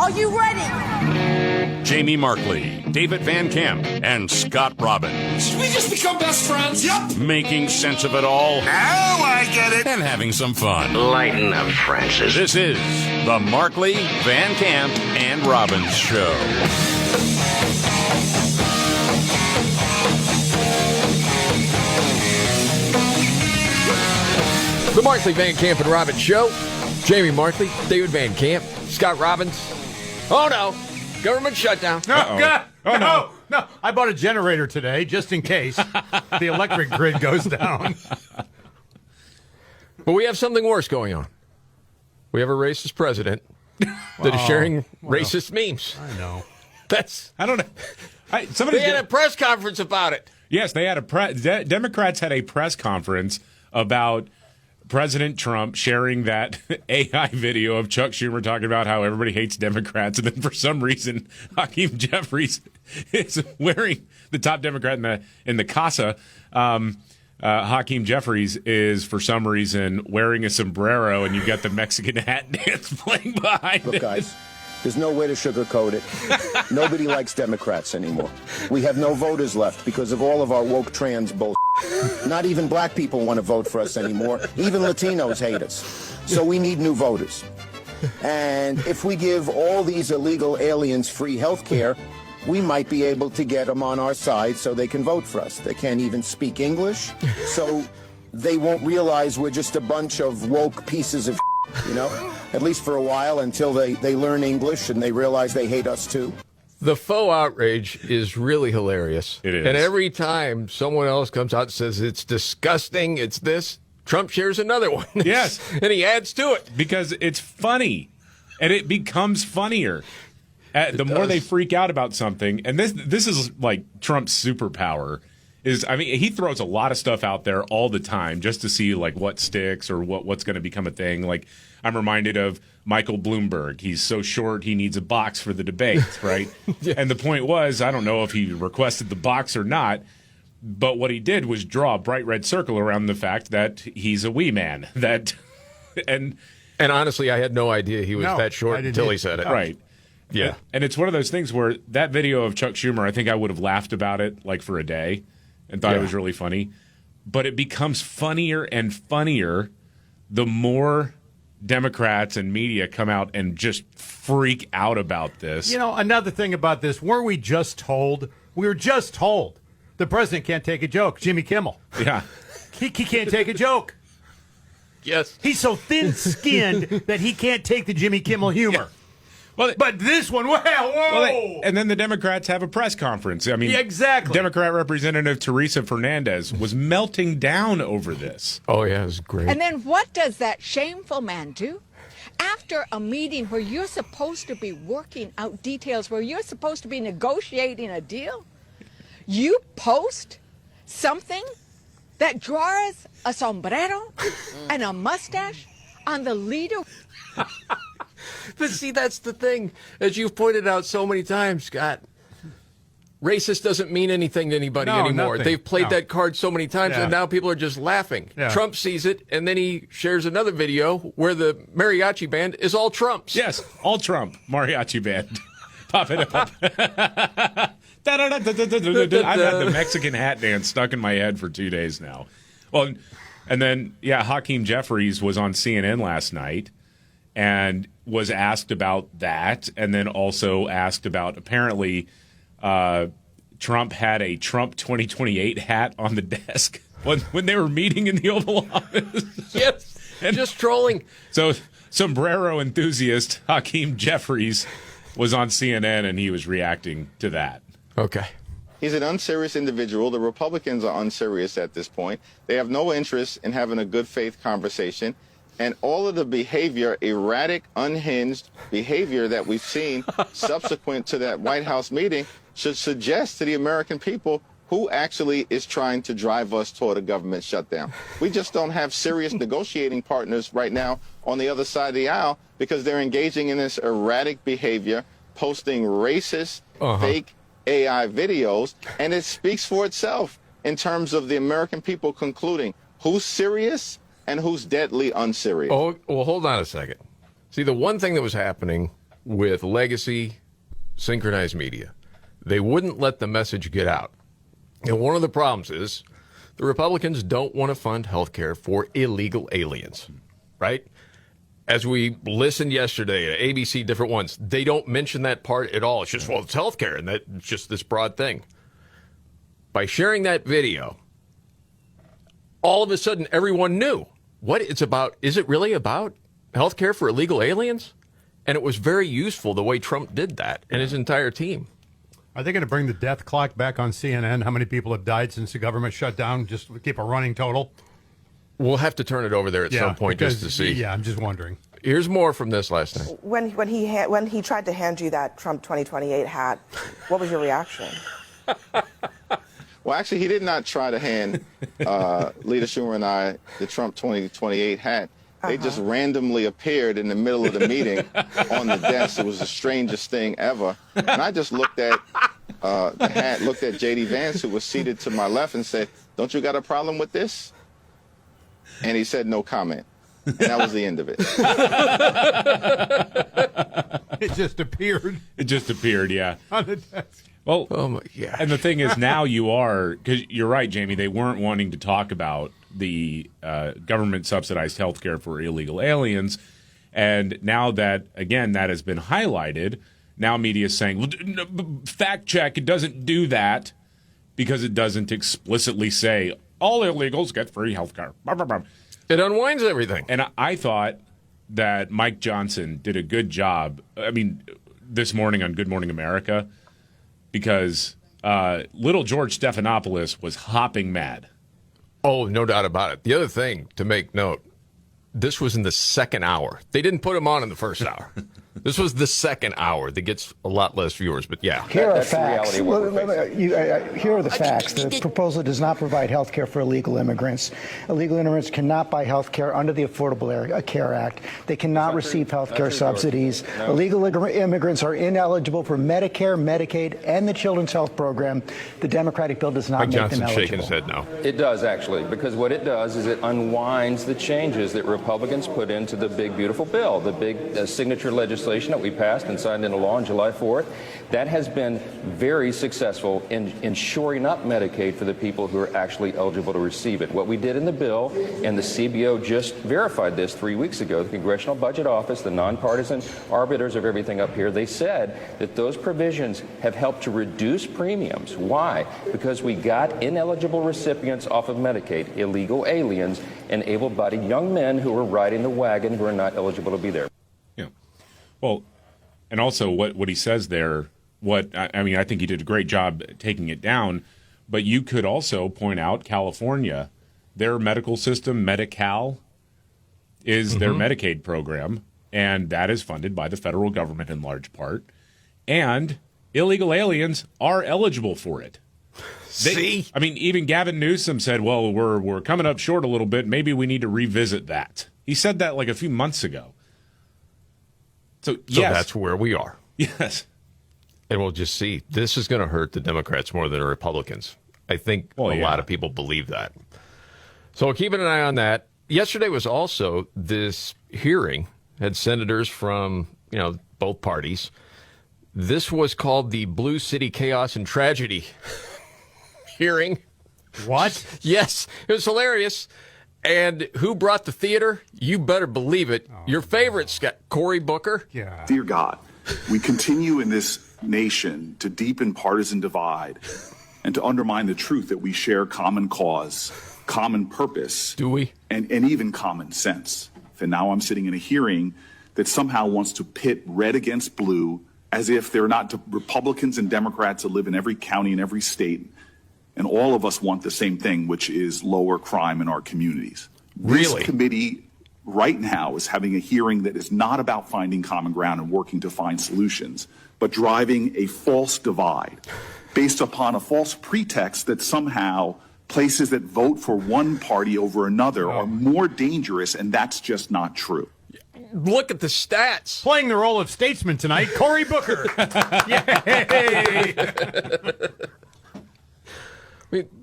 Are you ready? Jamie Markley, David Van Camp, and Scott Robbins. Did we just become best friends? Yep. Making sense of it all. Now I get it. And having some fun. Lighten up, Francis. This is the Markley, Van Camp, and Robbins Show. The Markley, Van Camp, and Robbins Show. Jamie Markley, David Van Camp, Scott Robbins. Oh, no. Government shutdown. Oh, God. No. I bought a generator today just in case the electric grid goes down. But we have something worse going on. We have a racist president that is sharing racist memes. I know. I don't know. They had a press conference about it. Yes, they had Democrats had a press conference about President Trump sharing that AI video of Chuck Schumer talking about how everybody hates Democrats, and then for some reason Hakeem Jeffries is wearing, the top Democrat in the Casa. Hakeem Jeffries is for some reason wearing a sombrero, and you've got the Mexican hat dance playing behind Look, it. guys, there's no way to sugarcoat it. Nobody likes Democrats anymore. We have no voters left because of all of our woke trans bull. Not even black people want to vote for us anymore. Even Latinos hate us. So we need new voters. And if we give all these illegal aliens free health care, we might be able to get them on our side so they can vote for us. They can't even speak English, so they won't realize we're just a bunch of woke pieces of at least for a while until they learn English and they realize they hate us too. The faux outrage is really hilarious. It is. And every time someone else comes out and says it's disgusting, it's this, Trump shares another one. Yes. And he adds to it. Because it's funny, and it becomes funnier. The more they freak out about something, and this is like Trump's superpower, he throws a lot of stuff out there all the time just to see like what sticks or what's going to become a thing. Like I'm reminded of Michael Bloomberg. He's so short he needs a box for the debate, right? Yeah. And the point was, I don't know if he requested the box or not, but what he did was draw a bright red circle around the fact that he's a wee man. And honestly, I had no idea he was that short until he said it. Right. Yeah. And it's one of those things where that video of Chuck Schumer, I think I would have laughed about it like for a day and thought it was really funny. But it becomes funnier and funnier the more Democrats and media come out and just freak out about this. Another thing about this, weren't we just told? We were just told the president can't take a joke. Jimmy Kimmel. Yeah. He can't take a joke. Yes. He's so thin-skinned that he can't take the Jimmy Kimmel humor. Yeah. Well, but this one, whoa! And then the Democrats have a press conference. I mean, exactly. Democrat Representative Teresa Fernandez was melting down over this. Oh, yeah, it was great. And then what does that shameful man do? After a meeting where you're supposed to be working out details, where you're supposed to be negotiating a deal, you post something that draws a sombrero and a mustache on the leader. But see, that's the thing. As you've pointed out so many times, Scott, racist doesn't mean anything to anybody anymore. Nothing. They've played that card so many times, and now people are just laughing. Yeah. Trump sees it, and then he shares another video where the mariachi band is all Trumps. Yes, all Trump mariachi band. Pop it up. I've had the Mexican hat dance stuck in my head for 2 days now. Well, and then, Hakeem Jeffries was on CNN last night and was asked about that, and then also asked about, apparently, Trump had a Trump 2028 hat on the desk when they were meeting in the Oval Office. Yes, and just trolling. So sombrero enthusiast Hakeem Jeffries was on CNN, and he was reacting to that. Okay. He's an unserious individual. The Republicans are unserious at this point. They have no interest in having a good faith conversation. And all of the behavior, erratic, unhinged behavior that we've seen subsequent to that White House meeting should suggest to the American people who actually is trying to drive us toward a government shutdown. We just don't have serious negotiating partners right now on the other side of the aisle because they're engaging in this erratic behavior, posting racist, fake AI videos, and it speaks for itself in terms of the American people concluding who's serious and who's deadly unserious. Oh, well, hold on a second. See, the one thing that was happening with legacy synchronized media. They wouldn't let the message get out. And one of the problems is the Republicans don't want to fund health care for illegal aliens, right? As we listened yesterday to ABC, different ones, they don't mention that part at all. It's just, well, it's health care, and that's just this broad thing. By sharing that video, all of a sudden everyone knew what it's about. Is it really about health care for illegal aliens? And it was very useful the way Trump did that and his entire team. Are they going to bring the death clock back on CNN? How many people have died since the government shut down? Just to keep a running total? We'll have to turn it over there at some point just to see. Yeah, I'm just wondering. Here's more from this last night. When he tried to hand you that Trump 2028 hat, what was your reaction? Well, actually, he did not try to hand Leader Schumer and I the Trump 2028 hat. They just randomly appeared in the middle of the meeting on the desk. It was the strangest thing ever. And I just looked at the hat, looked at J.D. Vance, who was seated to my left, and said, "Don't you got a problem with this?" And he said, "No comment." And that was the end of it. It just appeared. It just appeared, yeah. On the desk. Well, oh my gosh. And the thing is, now you are, because you're right, Jamie, they weren't wanting to talk about the government-subsidized health care for illegal aliens. And now that, again, that has been highlighted, now media is saying, well, fact check, it doesn't do that because it doesn't explicitly say all illegals get free health care. It unwinds everything. And I thought that Mike Johnson did a good job, this morning on Good Morning America, because little George Stephanopoulos was hopping mad. Oh, no doubt about it. The other thing to make note, this was in the second hour. They didn't put him on in the first hour. This was the second hour that gets a lot less viewers, but yeah. Here are facts. Here are the facts. The proposal does not provide health care for illegal immigrants. Illegal immigrants cannot buy health care under the Affordable Care Act. They cannot receive health care subsidies. No. Illegal immigrants are ineligible for Medicare, Medicaid, and the Children's Health Program. The Democratic bill does not Mike make Johnson them eligible. Shaking his head no. It does, actually, because what it does is it unwinds the changes that Republicans put into the big, beautiful bill, the big signature legislation that we passed and signed into law on July 4th. That has been very successful in shoring up Medicaid for the people who are actually eligible to receive it. What we did in the bill, and the CBO just verified this 3 weeks ago, the Congressional Budget Office, the nonpartisan arbiters of everything up here, they said that those provisions have helped to reduce premiums. Why? Because we got ineligible recipients off of Medicaid, illegal aliens, and able-bodied young men who are riding the wagon who are not eligible to be there. Yeah. Well, and also what he says there, I think he did a great job taking it down, but you could also point out California, their medical system, Medi-Cal, is their Medicaid program, and that is funded by the federal government in large part, and illegal aliens are eligible for it. See? Even Gavin Newsom said, well, we're coming up short a little bit. Maybe we need to revisit that. He said that like a few months ago. So yes. That's where we are. Yes. And we'll just see. This is going to hurt the Democrats more than the Republicans. I think a lot of people believe that. So keeping an eye on that. Yesterday was also this hearing, had senators from, both parties. This was called the Blue City Chaos and Tragedy hearing. What? Yes. It was hilarious. And who brought the theater? You better believe it. Your favorite, Scott, Cory Booker. Yeah. Dear God, we continue in this nation to deepen partisan divide and to undermine the truth that we share common cause, common purpose. Do we? And even common sense. And now I'm sitting in a hearing that somehow wants to pit red against blue as if they're not Republicans and Democrats that live in every county and every state. And all of us want the same thing, which is lower crime in our communities. Really? This committee right now is having a hearing that is not about finding common ground and working to find solutions, but driving a false divide based upon a false pretext that somehow places that vote for one party over another are more dangerous, and that's just not true. Look at the stats. Playing the role of statesman tonight, Cory Booker. Yay!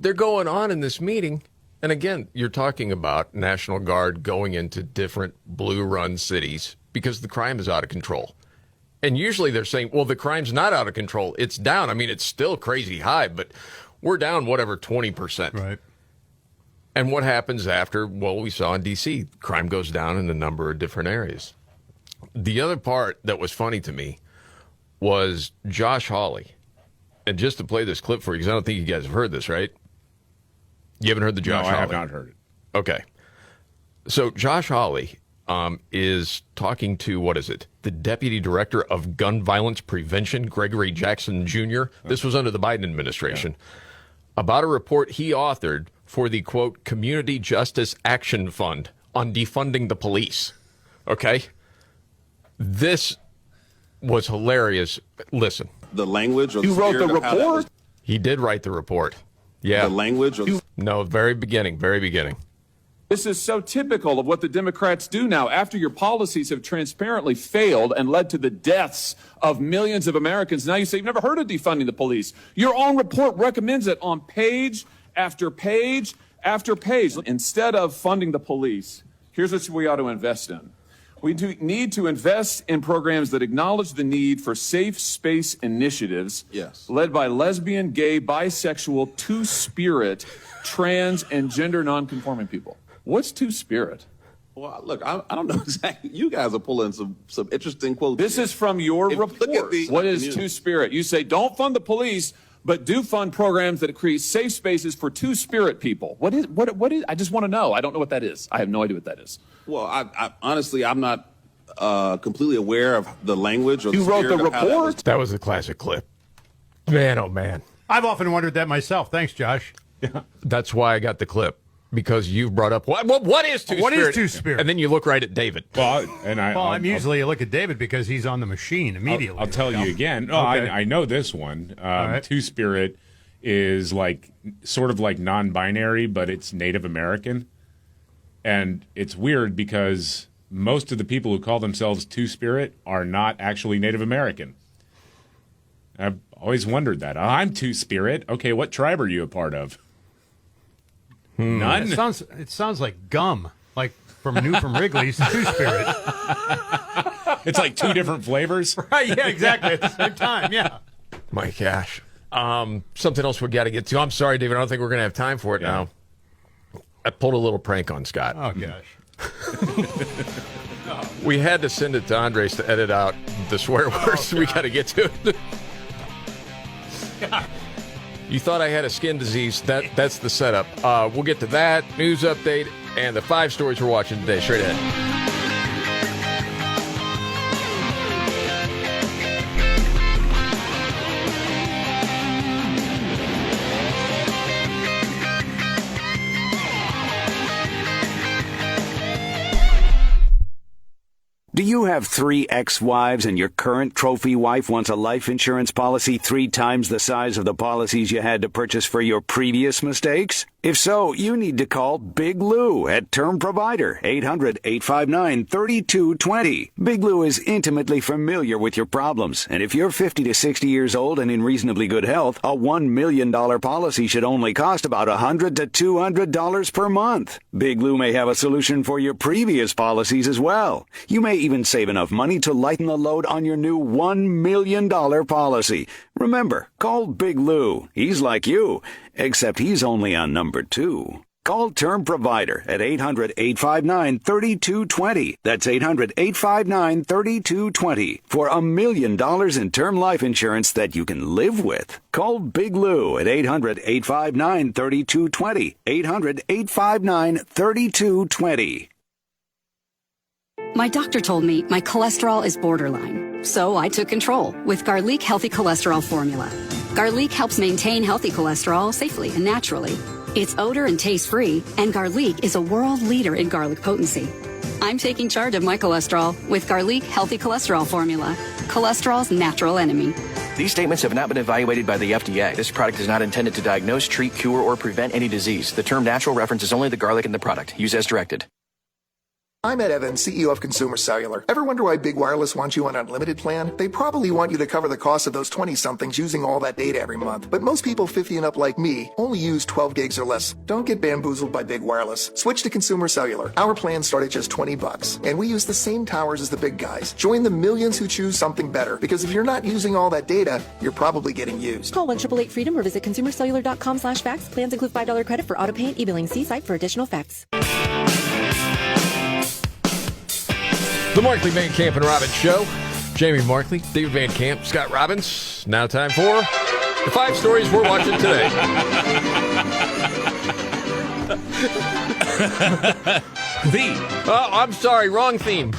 They're going on in this meeting, and again, you're talking about National Guard going into different blue-run cities because the crime is out of control. And usually they're saying, well, the crime's not out of control. It's down. I mean, it's still crazy high, but we're down, 20%. Right. And what happens after? Well, we saw in D.C., crime goes down in a number of different areas. The other part that was funny to me was Josh Hawley. And just to play this clip for you, because I don't think you guys have heard this, right? You haven't heard the Josh Hawley? No, I have not heard it. Okay. So Josh Hawley is talking to, the Deputy Director of Gun Violence Prevention, Gregory Jackson Jr. This was under the Biden administration, about a report he authored for the, quote, Community Justice Action Fund on defunding the police. Okay? This was hilarious. Listen. The language or You wrote the report? He did write the report. Yeah. The language? No, very beginning. This is so typical of what the Democrats do now. After your policies have transparently failed and led to the deaths of millions of Americans, now you say you've never heard of defunding the police. Your own report recommends it on page after page after page. Instead of funding the police, here's what we ought to invest in. We need to invest in programs that acknowledge the need for safe space initiatives led by lesbian, gay, bisexual, two-spirit, trans, and gender nonconforming people. What's two-spirit? Well, look, I don't know exactly. You guys are pulling some interesting quotes. This is from your report. What is two-spirit? You say don't fund the police, but do fund programs that create safe spaces for two-spirit people. What is? I just want to know. I don't know what that is. I have no idea what that is. Well, I honestly, I'm not completely aware of the language. Or you wrote the report? That was a classic clip. Man, oh, man. I've often wondered that myself. Thanks, Josh. Yeah. That's why I got the clip. Because you've brought up, what is two-spirit? What is two-spirit? And then you look right at David. Well, I'm usually I look at David because he's on the machine immediately. I'll tell you again. Oh, Okay. I know this one. Right. Two-spirit is sort of like non-binary, but it's Native American. And it's weird because most of the people who call themselves two-spirit are not actually Native American. I've always wondered that. I'm two-spirit. Okay, what tribe are you a part of? None? It sounds like gum, like from Wrigley's Two-Spirit. It's like two different flavors? Right, yeah, exactly. At the same time, yeah. My gosh. Something else we got to get to. I'm sorry, David. I don't think we're going to have time for it now. I pulled a little prank on Scott. Oh, gosh. We had to send it to Andres to edit out the swear words. We got to get to it. You thought I had a skin disease. That's the setup. We'll get to that, news update, and the 5 stories we're watching today. Straight ahead. Do you have 3 ex-wives and your current trophy wife wants a life insurance policy 3 times the size of the policies you had to purchase for your previous mistakes? If so, you need to call Big Lou at Term Provider, 800-859-3220. Big Lou is intimately familiar with your problems, and if you're 50 to 60 years old and in reasonably good health, a $1 million policy should only cost about $100 to $200 per month. Big Lou may have a solution for your previous policies as well. You may even save enough money to lighten the load on your new $1 million policy. Remember, call Big Lou. He's like you, except he's only on number 2. Call Term Provider at 800-859-3220. That's 800-859-3220 for $1 million in term life insurance that you can live with. Call Big Lou at 800-859-3220. 800-859-3220. My doctor told me my cholesterol is borderline, so I took control with Garlic Healthy Cholesterol Formula. Garlic helps maintain healthy cholesterol safely and naturally. It's odor and taste-free, and Garlic is a world leader in garlic potency. I'm taking charge of my cholesterol with Garlic Healthy Cholesterol Formula, cholesterol's natural enemy. These statements have not been evaluated by the FDA. This product is not intended to diagnose, treat, cure, or prevent any disease. The term natural references only the garlic in the product. Use as directed. I'm Ed Evans, CEO of Consumer Cellular. Ever wonder why Big Wireless wants you on an unlimited plan? They probably want you to cover the cost of those 20-somethings using all that data every month. But most people 50 and up like me only use 12 gigs or less. Don't get bamboozled by Big Wireless. Switch to Consumer Cellular. Our plans start at just $20. And we use the same towers as the big guys. Join the millions who choose something better. Because if you're not using all that data, you're probably getting used. Call 1-888-FREEDOM or visit consumercellular.com/facts. Plans include $5 credit for auto pay and e-billing. See site for additional facts. The Markley, Van Camp, and Robbins Show. Jamie Markley, David Van Camp, Scott Robbins. Now time for the 5 stories we're watching today. Oh, I'm sorry. Wrong theme.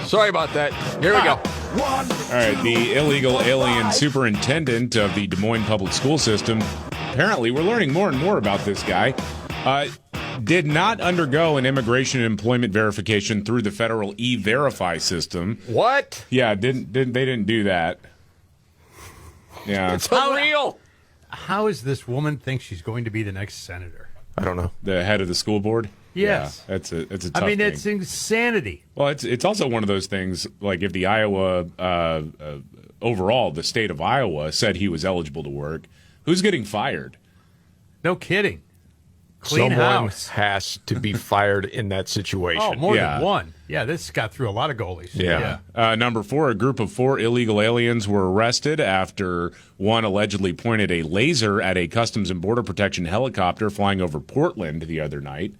Sorry about that. Here we go. All right, the illegal alien superintendent of the Des Moines public school system, apparently we're learning more and more about this guy, did not undergo an immigration and employment verification through the federal E-Verify system. What? Yeah, they didn't do that. Yeah. It's unreal. How is this woman think she's going to be the next senator? I don't know. The head of the school board? Yes. Yeah, it's a tough I mean, thing. it's insanity. Well, it's also one of those things, like if the Iowa, overall, the state of Iowa said he was eligible to work, who's getting fired? No kidding. Clean Someone house. has to be fired in that situation. Oh, more than one. Yeah, this got through a lot of goalies. Yeah. Number 4, a group of 4 illegal aliens were arrested after one allegedly pointed a laser at a Customs and Border Protection helicopter flying over Portland the other night,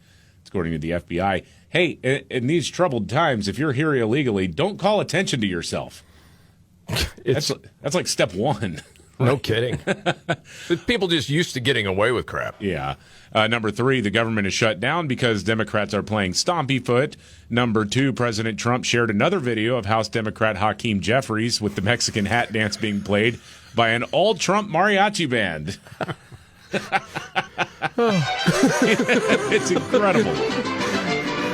according to the FBI. Hey, in these troubled times, if you're here illegally, don't call attention to yourself. That's like step 1. No kidding. People just used to getting away with crap. Yeah. Number 3, the government is shut down because Democrats are playing stompy foot. Number 2, President Trump shared another video of House Democrat Hakeem Jeffries with the Mexican hat dance being played by an all-Trump mariachi band. It's incredible.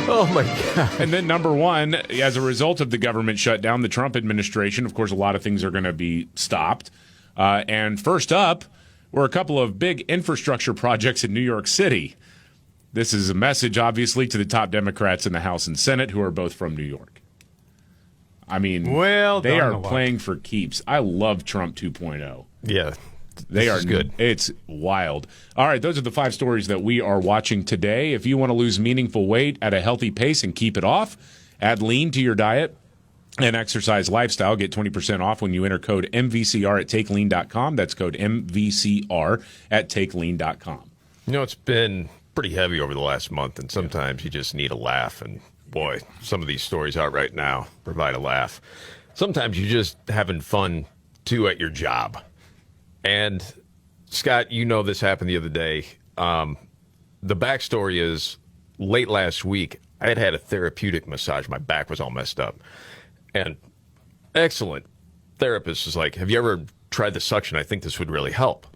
Oh, my God. And then number 1, as a result of the government shutdown, the Trump administration, of course, a lot of things are going to be stopped. And first up were a couple of big infrastructure projects in New York City. This is a message, obviously, to the top Democrats in the House and Senate, who are both from New York. I mean, they are playing for keeps. I love Trump 2.0. Yeah. They are good. It's wild. All right, those are the 5 stories that we are watching today. If you want to lose meaningful weight at a healthy pace and keep it off, add lean to your diet and exercise lifestyle. Get 20% off when you enter code MVCR at takelean.com. That's code MVCR at takelean.com. You know, it's been pretty heavy over the last month, and sometimes you just need a laugh. And, boy, some of these stories out right now provide a laugh. Sometimes you're just having fun, too, at your job. And, Scott, you know this happened the other day. The backstory is late last week, I had a therapeutic massage. My back was all messed up. And excellent therapist is like, have you ever tried the suction? I think this would really help.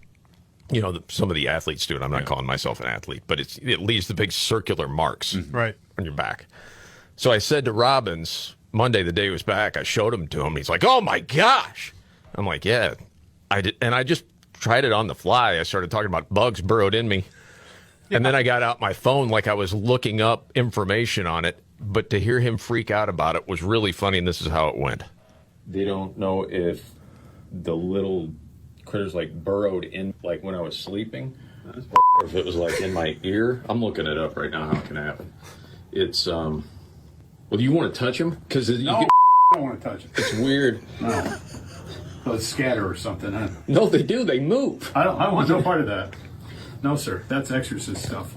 You know, some of the athletes do it. I'm not calling myself an athlete, but it leaves the big circular marks right on your back. So I said to Robbins, Monday, the day he was back, I showed him to him. He's like, oh, my gosh. I'm like, yeah, I did. And I just tried it on the fly. I started talking about bugs burrowed in me. Yeah. And then I got out my phone like I was looking up information on it. But to hear him freak out about it was really funny, and this is how it went. They don't know if the little critters like burrowed in, like when I was sleeping, or if it was like in my ear. I'm looking it up right now, how it can happen. It's, well, do you want to touch them? Because I don't want to touch them. It's weird. No. Let's scatter or something, huh? No, they do. They move. I want no part of that. No, sir. That's exorcist stuff.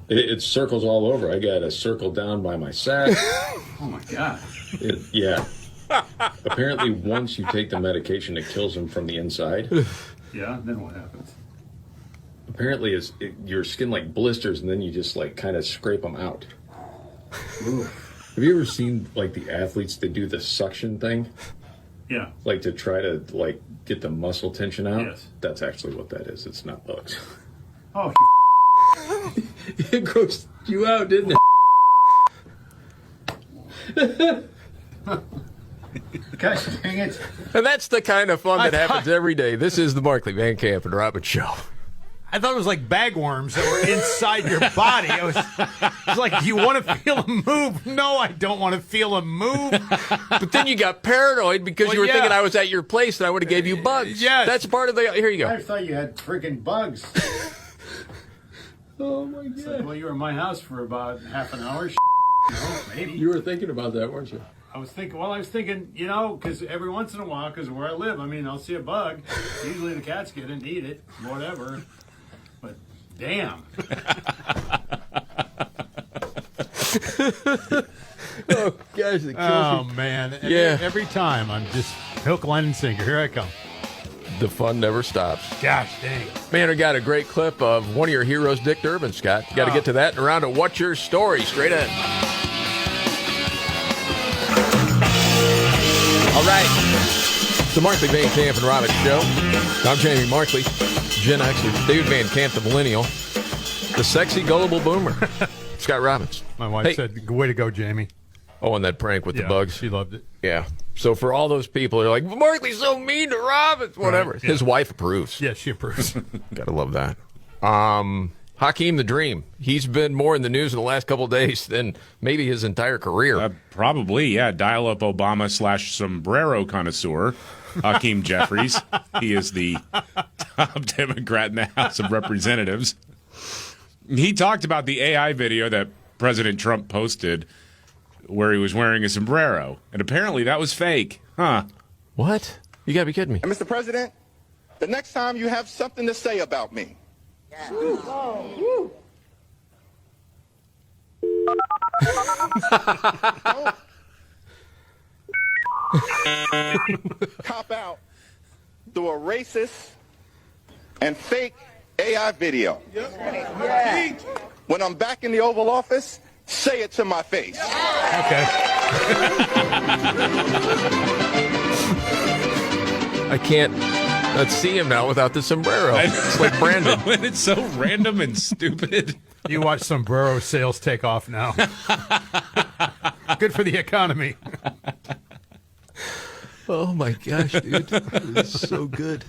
It circles all over. I got a circle down by my sack. Oh, my God. Yeah. Apparently, once you take the medication, it kills them from the inside. Yeah, then what happens? Apparently, your skin like blisters, and then you just like kind of scrape them out. Ooh. Have you ever seen like the athletes that do the suction thing? Yeah. Like to try to like get the muscle tension out? Yes. That's actually what that is. It's not bugs. Oh, it grossed you out, didn't it? Gosh dang it. And that's the kind of fun that happens every day. This is the Markley, Van Camp, and Robbins Show. I thought it was like bagworms that were inside your body. It was like, do you want to feel a move? No, I don't want to feel a move. But then you got paranoid because you were thinking I was at your place and I would have gave you bugs. Yes. That's part of the... Here you go. I thought you had freaking bugs. Oh, my God. Like, well, you were in my house for about half an hour. No, maybe. You were thinking about that, weren't you? I was thinking, you know, because every once in a while, because where I live, I mean, I'll see a bug. Usually the cats get it and eat it, whatever. But damn. Oh, gosh, it kills Oh, me. man. Yeah. Every time I'm just hook, line, and sinker. Here I come. The fun never stops. Gosh dang. Man, we got a great clip of one of your heroes, Dick Durbin, Scott. You got to get to that and around to What's Your Story? Straight ahead. All right. The Markley, Van Camp, and Robbins Show. I'm Jamie Markley, Gen Xer, David Van Camp, the Millennial, the sexy, gullible boomer, Scott Robbins. My wife said, way to go, Jamie. Oh, and that prank with the bugs. She loved it. Yeah. So for all those people who are like, Markley's so mean to Robbins, whatever. Right, yeah. His wife approves. Yeah, she approves. Gotta love that. Hakeem the Dream. He's been more in the news in the last couple of days than maybe his entire career. Probably, yeah. Dial-up Obama / sombrero connoisseur, Hakeem Jeffries. He is the top Democrat in the House of Representatives. He talked about the AI video that President Trump posted where he was wearing a sombrero. And apparently that was fake. Huh. What? You gotta be kidding me. And Mr. President, the next time you have something to say about me, cop out through a racist and fake AI video. When I'm back in the Oval Office, say it to my face. Okay. I can't see him now without the sombrero. It's like Brandon. And it's so random and stupid. You watch sombrero sales take off now. Good for the economy. Oh, my gosh, dude. This is so good.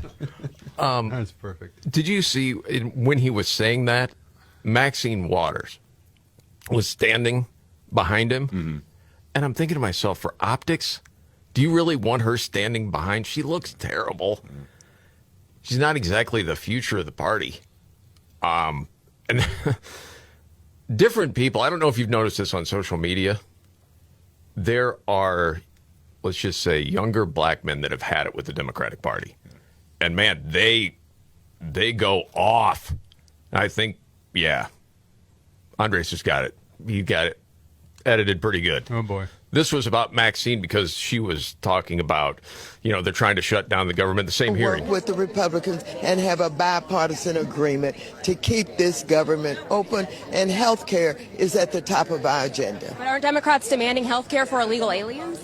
That's perfect. Did you see when he was saying that, Maxine Waters was standing behind him? Mm-hmm. And I'm thinking to myself, for optics, do you really want her standing behind? She looks terrible. She's not exactly the future of the party. And different people, I don't know if you've noticed this on social media. There are, let's just say, younger black men that have had it with the Democratic Party. And, man, they go off. I think, yeah, Andres just got it. He got it edited pretty good. Oh, boy. This was about Maxine because she was talking about, they're trying to shut down the government. The same hearing. Work with the Republicans and have a bipartisan agreement to keep this government open, and health care is at the top of our agenda. But aren't Democrats demanding health care for illegal aliens?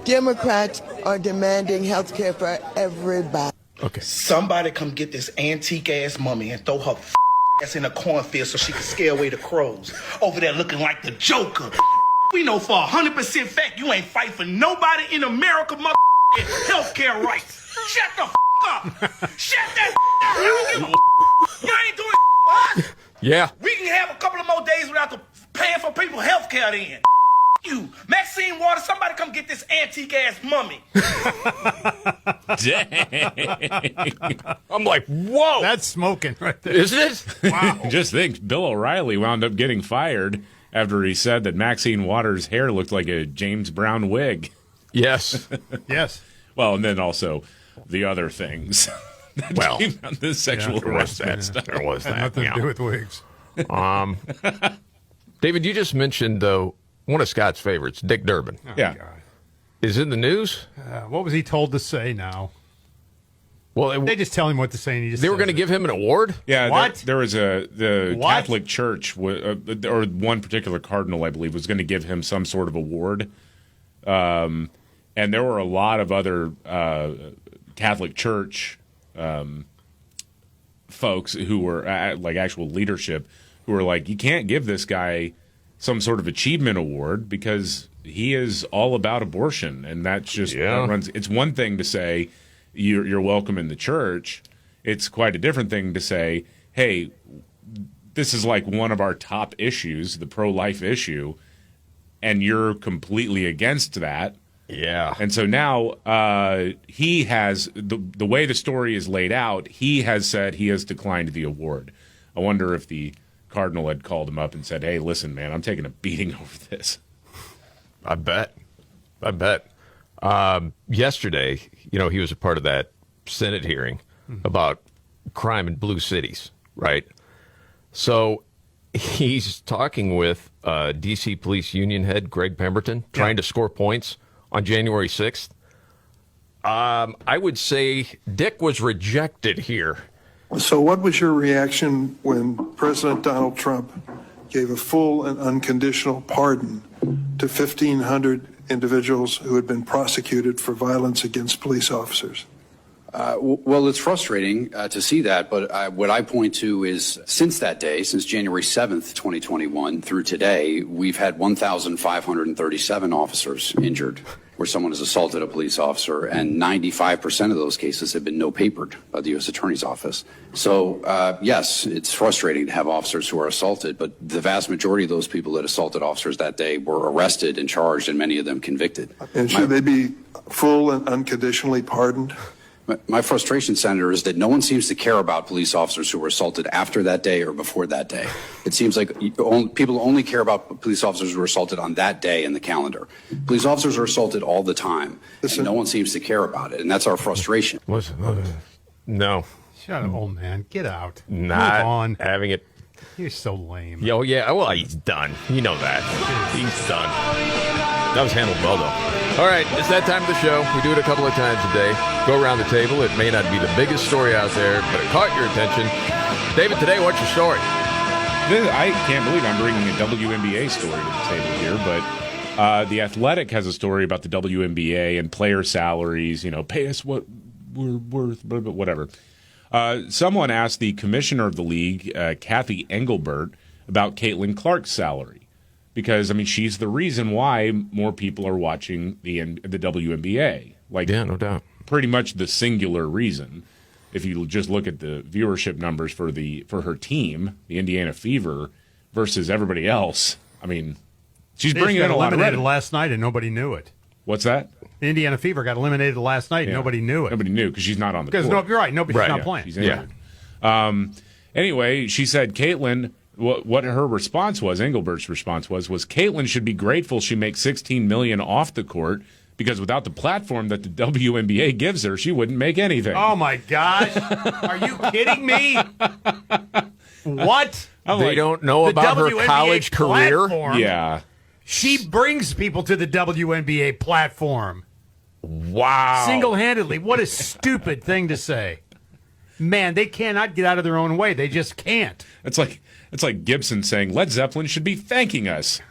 Democrats are demanding health care for everybody. Okay. Somebody come get this antique-ass mummy and throw her ass in a cornfield so she can scare away the crows. Over there looking like the Joker. We know for 100% fact you ain't fight for nobody in America health care rights. Shut the up. Shut that down. I don't give a You ain't doing us. Yeah. We can have a couple of more days without paying for people health care then. You, Maxine Waters, somebody come get this antique-ass mummy. Dang. I'm like, whoa. That's smoking right there. Isn't it? Wow. Just think, Bill O'Reilly wound up getting fired after he said that Maxine Waters' hair looked like a James Brown wig. Yes. Yes. Well, and then also the other things. Well, the sexual harassment stuff. There was that. Nothing to do with wigs. David, you just mentioned, though, one of Scott's favorites, Dick Durbin. Oh, yeah. God. Is in the news? What was he told to say now? Well, they just tell him what to say, and he just they were going to give him an award? Yeah, What? There was the What? Catholic Church, or one particular cardinal, I believe, was going to give him some sort of award. And there were a lot of other Catholic Church folks who were like actual leadership who were like, you can't give this guy some sort of achievement award because he is all about abortion, and that's just that runs. It's one thing to say you're welcome in the church. It's quite a different thing to say, hey, this is like one of our top issues, the pro-life issue, and you're completely against that. Yeah. And so now he has, the way the story is laid out, he has said he has declined the award. I wonder if the Cardinal had called him up and said, hey, listen, man, I'm taking a beating over this. I bet. Yesterday, he was a part of that Senate hearing about crime in blue cities, right? So he's talking with D.C. Police Union head Greg Pemberton, trying to score points on January 6th. I would say Dick was rejected here. So what was your reaction when President Donald Trump gave a full and unconditional pardon to 1,500 individuals who had been prosecuted for violence against police officers? Well, it's frustrating to see that, but what I point to is since that day, since January 7th, 2021 through today, we've had 1,537 officers injured where someone has assaulted a police officer, and 95% of those cases have been no-papered by the U.S. Attorney's Office. So, yes, it's frustrating to have officers who are assaulted, but the vast majority of those people that assaulted officers that day were arrested and charged, and many of them convicted. And should they be full and unconditionally pardoned? My frustration, Senator, is that no one seems to care about police officers who were assaulted after that day or before that day. It seems like people only care about police officers who were assaulted on that day in the calendar. Police officers are assaulted all the time, and no one seems to care about it, and that's our frustration. No. Shut up, old man. Get out. Not Move on. having it. You're so lame. Oh, yeah. Well, he's done. You know that. He's done. That was handled well, though. All right, it's that time of the show. We do it a couple of times a day. Go around the table. It may not be the biggest story out there, but it caught your attention. David, today, what's your story? I can't believe I'm bringing a WNBA story to the table here, but The Athletic has a story about the WNBA and player salaries, pay us what we're worth, whatever. Someone asked the commissioner of the league, Kathy Engelbert, about Caitlin Clark's salary. Because, she's the reason why more people are watching the WNBA. Yeah, no doubt. Pretty much the singular reason. If you just look at the viewership numbers for her team, the Indiana Fever, versus everybody else, she's bringing in a lot of revenue. Last night and nobody knew it. What's that? The Indiana Fever got eliminated last night and nobody knew it. Nobody knew because she's not on the court. Because you're right, nobody's not playing. She's injured. Anyway, she said Caitlin. What her response was, Engelbert's response was Caitlin should be grateful she makes $16 million off the court because without the platform that the WNBA gives her, she wouldn't make anything. Oh my gosh! Are you kidding me? What? They don't know about her college career. Yeah, she brings people to the WNBA platform. Wow! Single-handedly, what a stupid thing to say. Man, they cannot get out of their own way. They just can't. It's like Gibson saying Led Zeppelin should be thanking us.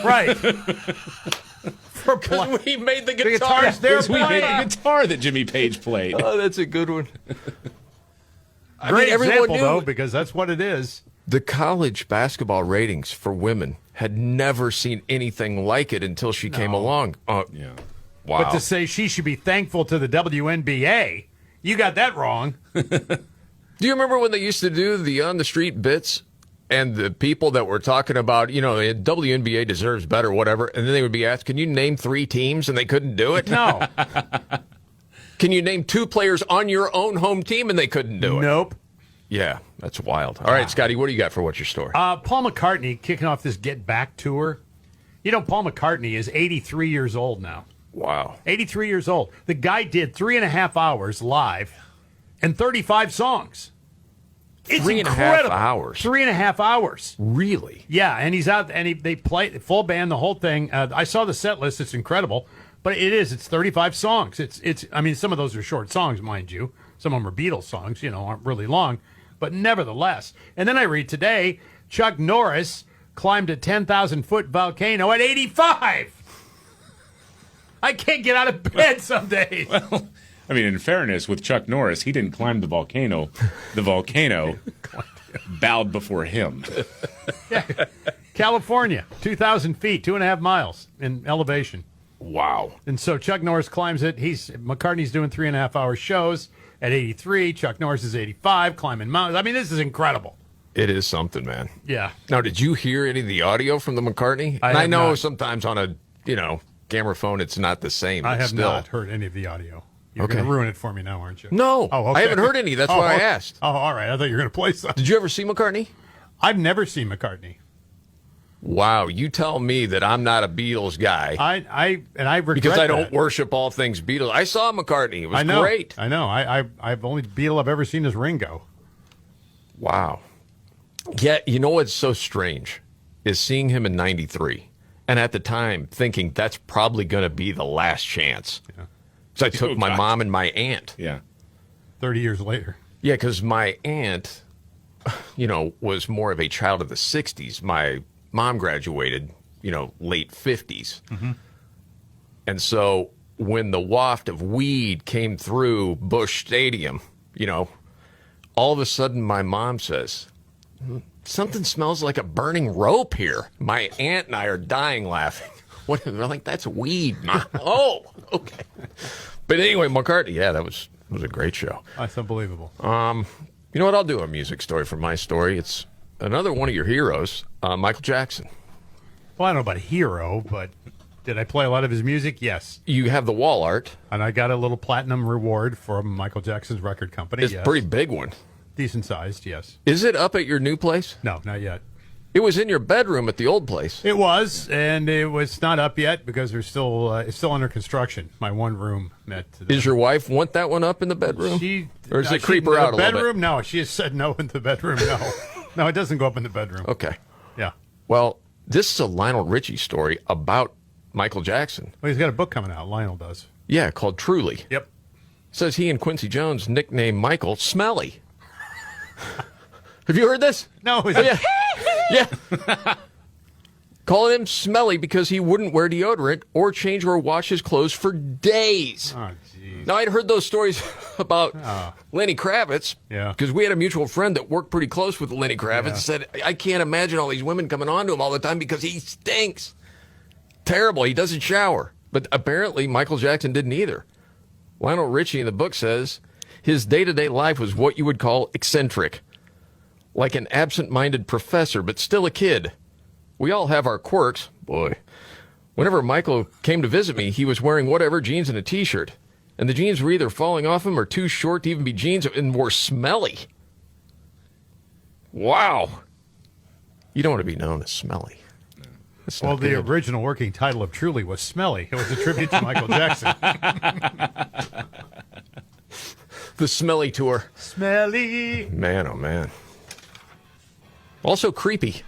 Right. Because we made the guitars we made the guitar that Jimmy Page played. Oh, that's a good one. Great example, though, because that's what it is. The college basketball ratings for women had never seen anything like it until she came along. Yeah. Wow. But to say she should be thankful to the WNBA, you got that wrong. Do you remember when they used to do the on-the-street bits and the people that were talking about, WNBA deserves better, whatever, and then they would be asked, can you name 3 teams, and they couldn't do it? No. Can you name 2 players on your own home team, and they couldn't do it? Nope. Yeah, that's wild. All right, Scotty, what do you got for what's your story? Paul McCartney kicking off this Get Back tour. Paul McCartney is 83 years old now. Wow. 83 years old. The guy did 3.5 hours live and 35 songs. It's 3.5 hours. 3.5 hours. Really? Yeah, and he's out, and they play full band, the whole thing. I saw the set list; it's incredible. But it's 35 songs. It's. Some of those are short songs, mind you. Some of them are Beatles songs, aren't really long, but nevertheless. And then I read today, Chuck Norris climbed a 10,000-foot volcano at 85. I can't get out of bed some days. Well, in fairness, with Chuck Norris, he didn't climb the volcano. The volcano bowed before him. Yeah. California, 2,000 feet, 2.5 miles in elevation. Wow. And so Chuck Norris climbs it. McCartney's doing 3.5 hour shows. at 83. Chuck Norris is 85, climbing mountains. I mean, this is incredible. It is something, man. Yeah. Now, did you hear any of the audio from the McCartney? I know sometimes on a, camera phone, it's not the same. I have still. not heard any of the audio. You're going to ruin it for me now, aren't you? No. Oh, okay. I haven't heard any. That's why I asked. Oh, all right. I thought you were going to play something. Did you ever see McCartney? I've never seen McCartney. Wow. You tell me that I'm not a Beatles guy. I regret because I don't that. worship all things Beatles. I saw McCartney. It was great. I know. I've only Beatle I've ever seen is Ringo. Wow. Yeah, you know what's so strange is seeing him in 93, and at the time thinking that's probably going to be the last chance. Yeah. So I took my mom and my aunt. Yeah. 30 years later. Yeah, because my aunt, was more of a child of the 60s. My mom graduated, late 50s. Mm-hmm. And so when the waft of weed came through Busch Stadium, all of a sudden my mom says, something smells like a burning rope here. My aunt and I are dying laughing. They're like, that's weed, Mom. Oh, okay. But anyway, McCartney, yeah, that was a great show. That's unbelievable. You know what? I'll do a music story from my story. It's another one of your heroes, Michael Jackson. Well, I don't know about hero, but did I play a lot of his music? Yes. You have the wall art. And I got a little platinum reward from Michael Jackson's record company. It's a pretty big one. Decent sized, yes. Is it up at your new place? No, not yet. It was in your bedroom at the old place. It was, and it was not up yet because there's still it's still under construction. My one room met. Does your wife want that one up in the bedroom? Or does it creep her out a little bit? Bedroom? No, she has said no in the bedroom. No, no, it doesn't go up in the bedroom. Okay. Yeah. Well, this is a Lionel Richie story about Michael Jackson. Well, he's got a book coming out. Lionel does. Yeah, called Truly. Yep. Says he and Quincy Jones nicknamed Michael Smelly. Have you heard this? No. Yeah. Calling him Smelly because he wouldn't wear deodorant or change or wash his clothes for days. Oh, geez. Now, I'd heard those stories about Lenny Kravitz. Yeah. Because we had a mutual friend that worked pretty close with Lenny Kravitz. Said, I can't imagine all these women coming on to him all the time because he stinks. Terrible. He doesn't shower. But apparently, Michael Jackson didn't either. Lionel Richie in the book says his day-to-day life was what you would call eccentric. Like an absent-minded professor, but still a kid. We all have our quirks. Boy. Whenever Michael came to visit me, he was wearing whatever, jeans and a T-shirt. And the jeans were either falling off him or too short to even be jeans and were smelly. Wow. You don't want to be known as smelly. Well, the original working title of Truly was Smelly. It was a tribute to Michael Jackson. The Smelly Tour. Smelly. Man, oh man. Also creepy.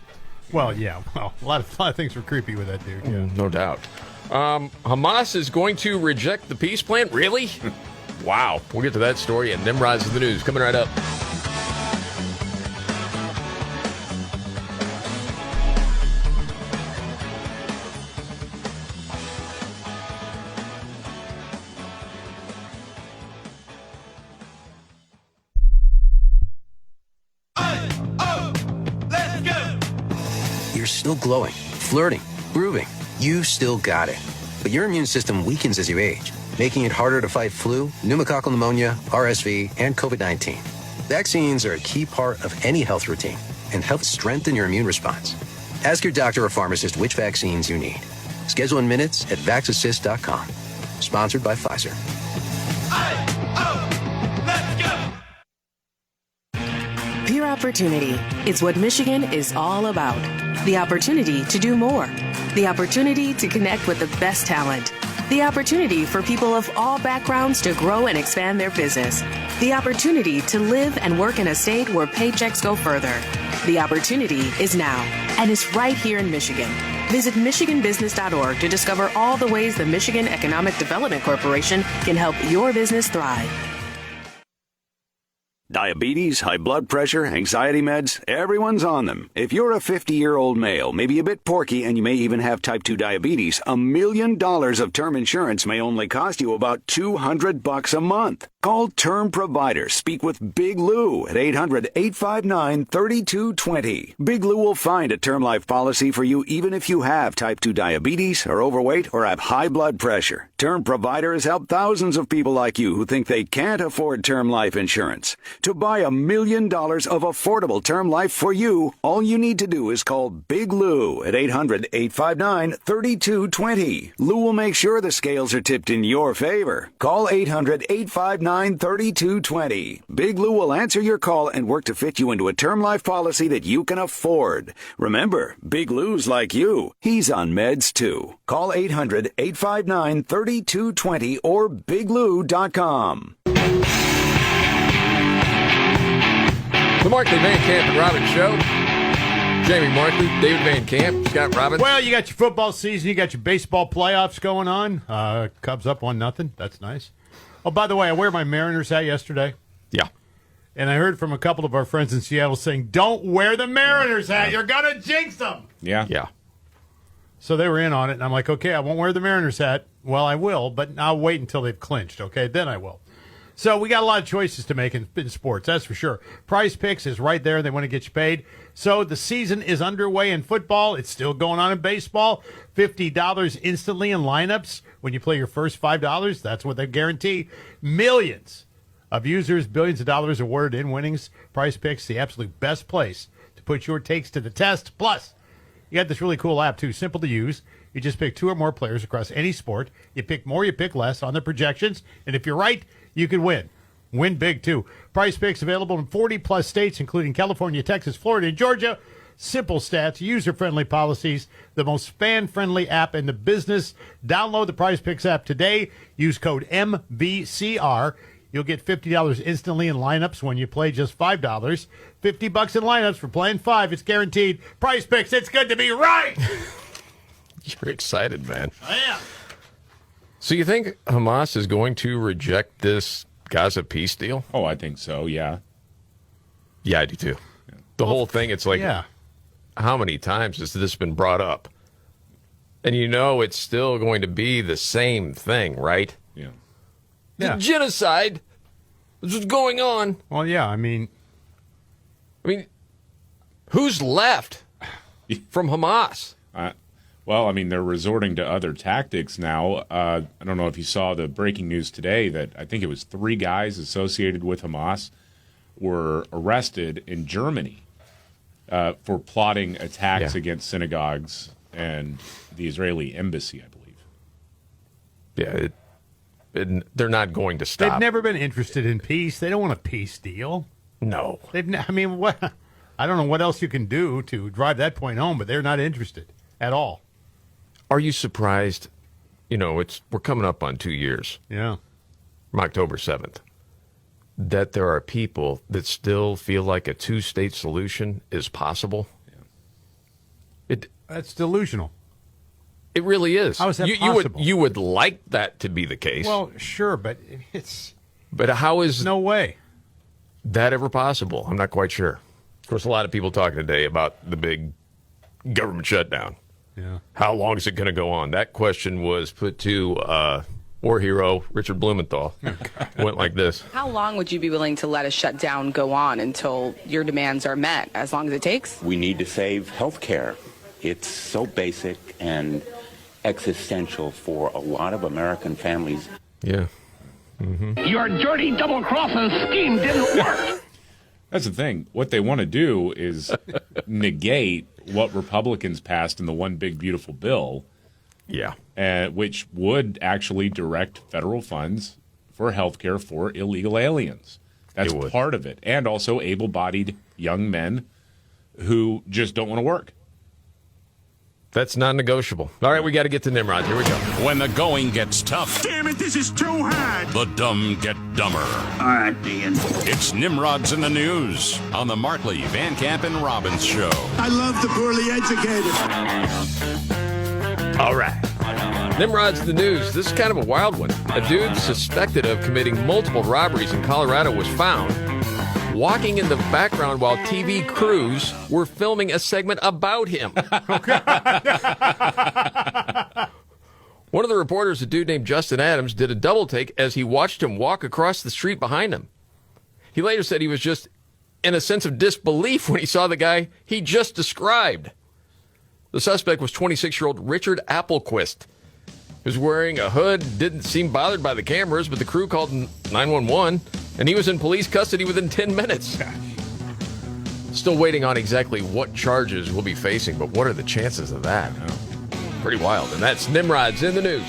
Well, yeah. Well, a lot of things were creepy with that dude. Yeah. No doubt. Hamas is going to reject the peace plan? Really? Wow. We'll get to that story and Nimrods of the news coming right up. Still glowing, flirting, grooving. You still got it. But your immune system weakens as you age, making it harder to fight flu, pneumococcal pneumonia, RSV, and COVID-19. Vaccines are a key part of any health routine and help strengthen your immune response. Ask your doctor or pharmacist which vaccines you need. Schedule in minutes at vaxassist.com. Sponsored by Pfizer. Pure opportunity. It's what Michigan is all about. The opportunity to do more. The opportunity to connect with the best talent. The opportunity for people of all backgrounds to grow and expand their business. The opportunity to live and work in a state where paychecks go further. The opportunity is now, and it's right here in Michigan. Visit MichiganBusiness.org to discover all the ways the Michigan Economic Development Corporation can help your business thrive. Diabetes, high blood pressure, anxiety meds, everyone's on them. If you're a 50-year-old male, maybe a bit porky, and you may even have type 2 diabetes, $1 million of term insurance may only cost you about $200 a month. Call Term Provider. Speak with Big Lou at 800-859-3220. Big Lou will find a term life policy for you even if you have type 2 diabetes, are overweight, or have high blood pressure. Term Provider has helped thousands of people like you who think they can't afford term life insurance. To buy $1 million of affordable term life for you, all you need to do is call Big Lou at 800-859-3220. Lou will make sure the scales are tipped in your favor. Call 800-859-3220. Big Lou will answer your call and work to fit you into a term life policy that you can afford. Remember, Big Lou's like you. He's on meds too. Call 800-859-3220 or biglou.com. The Markley, Van Camp, and Robbins Show. Jamie Markley, David Van Camp, Scott Robbins. Well, you got your football season. You got your baseball playoffs going on. Cubs up 1-0. That's nice. Oh, by the way, I wear my Mariners hat yesterday. Yeah. And I heard from a couple of our friends in Seattle saying, don't wear the Mariners hat. You're going to jinx them. Yeah. Yeah. So they were in on it, and I'm like, okay, I won't wear the Mariners hat. Well, I will, but I'll wait until they've clinched, okay? Then I will. So we got a lot of choices to make in sports, that's for sure. Prize Picks is right there. They want to get you paid. So the season is underway in football. It's still going on in baseball. $50 instantly in lineups. When you play your first $5, that's what they guarantee. Millions of users, billions of dollars awarded in winnings. Prize Picks, the absolute best place to put your takes to the test. Plus, you got this really cool app, too. Simple to use. You just pick 2 or more players across any sport. You pick more, you pick less on the projections. And if you're right, you can win. Win big, too. Prize Picks available in 40-plus states, including California, Texas, Florida, and Georgia. Simple stats, user-friendly policies, the most fan-friendly app in the business. Download the Prize Picks app today. Use code MVCR. You'll get $50 instantly in lineups when you play just $5. $50 in lineups for playing 5. It's guaranteed. Prize Picks, it's good to be right. You're excited, man. I am. So you think Hamas is going to reject this Gaza peace deal? Oh, I think so, yeah. Yeah, I do too. Yeah. The whole thing, it's like, how many times has this been brought up? And you know it's still going to be the same thing, right? Yeah. The genocide. This is going on. Well, yeah, I mean, who's left from Hamas? Well, I mean, they're resorting to other tactics now. I don't know if you saw the breaking news today that I think it was 3 guys associated with Hamas were arrested in Germany for plotting attacks against synagogues and the Israeli embassy, I believe. Yeah, they're not going to stop. They've never been interested in peace. They don't want a peace deal. No. What? I don't know what else you can do to drive that point home, but they're not interested at all. Are you surprised? You know, we're coming up on 2 years. Yeah. From October 7th. That there are people that still feel like a 2-state solution is possible. Yeah. That's delusional. It really is. How is that possible? You would like that to be the case. Well, sure, but it's... But how is... No way. That ever possible? I'm not quite sure. Of course, a lot of people talking today about the big government shutdown. Yeah. How long is it going to go on? That question was put to war hero Richard Blumenthal. Went like this. How long would you be willing to let a shutdown go on until your demands are met? As long as it takes? We need to save health care. It's so basic and existential for a lot of American families. Yeah. Mm-hmm. Your dirty double-crossing scheme didn't work. That's the thing. What they want to do is negate what Republicans passed in the One Big Beautiful Bill. Yeah. Which would actually direct federal funds for health care for illegal aliens. That's part of it. And also able-bodied young men who just don't want to work. That's non-negotiable. All right, we got to get to Nimrods. Here we go. When the going gets tough. Damn it, this is too hard. The dumb get dumber. All right, Ian. It's Nimrods in the News on the Markley, Van Camp, and Robbins Show. I love the poorly educated. All right. Nimrods in the News. This is kind of a wild one. A dude suspected of committing multiple robberies in Colorado was found walking in the background while TV crews were filming a segment about him. One of the reporters, a dude named Justin Adams, did a double take as he watched him walk across the street behind him. He later said he was just in a sense of disbelief when he saw the guy he just described. The suspect was 26-year-old Richard Applequist. He was wearing a hood, didn't seem bothered by the cameras, but the crew called 911, and he was in police custody within 10 minutes. Still waiting on exactly what charges we'll be facing, but what are the chances of that? Pretty wild. And that's Nimrods in the news.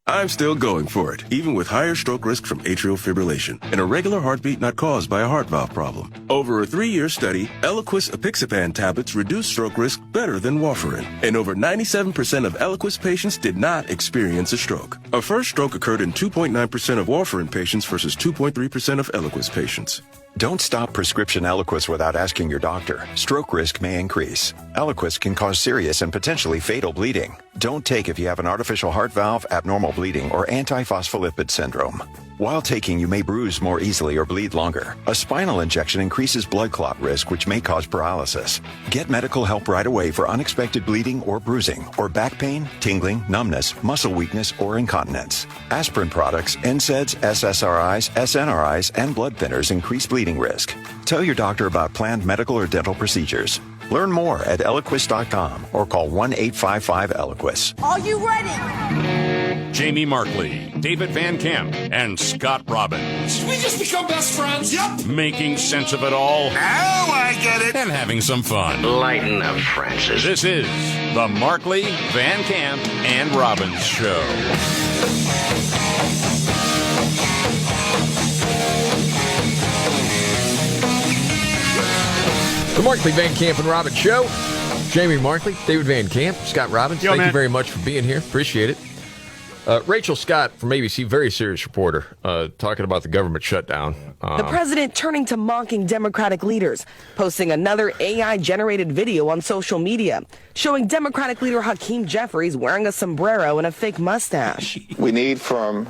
I'm still going for it, even with higher stroke risk from atrial fibrillation, an irregular heartbeat not caused by a heart valve problem. Over a 3-year study, Eliquis apixaban tablets reduce stroke risk better than warfarin, and over 97% of Eliquis patients did not experience a stroke. A first stroke occurred in 2.9% of warfarin patients versus 2.3% of Eliquis patients. Don't stop prescription Eliquis without asking your doctor. Stroke risk may increase. Eliquis can cause serious and potentially fatal bleeding. Don't take if you have an artificial heart valve, abnormal bleeding, or antiphospholipid syndrome. While taking, you may bruise more easily or bleed longer. A spinal injection increases blood clot risk, which may cause paralysis. Get medical help right away for unexpected bleeding or bruising, or back pain, tingling, numbness, muscle weakness, or incontinence. Aspirin products, NSAIDs, SSRIs, SNRIs, and blood thinners increase bleeding risk. Tell your doctor about planned medical or dental procedures. Learn more at Eliquis.com or call 1-855-ELIQUIS. Are you ready? Jamie Markley, David Van Camp, and Scott Robbins. Did we just become best friends? Yep. Making sense of it all. Now I get it. And having some fun. Lighten up, Francis. This is the Markley, Van Camp, and Robbins Show. The Markley, Van Camp, and Robbins Show. Jamie Markley, David Van Camp, Scott Robbins. Thank you very much for being here. Appreciate it. Rachel Scott from ABC, very serious reporter, talking about the government shutdown. The president turning to mocking Democratic leaders, posting another AI-generated video on social media, showing Democratic leader Hakeem Jeffries wearing a sombrero and a fake mustache. We need from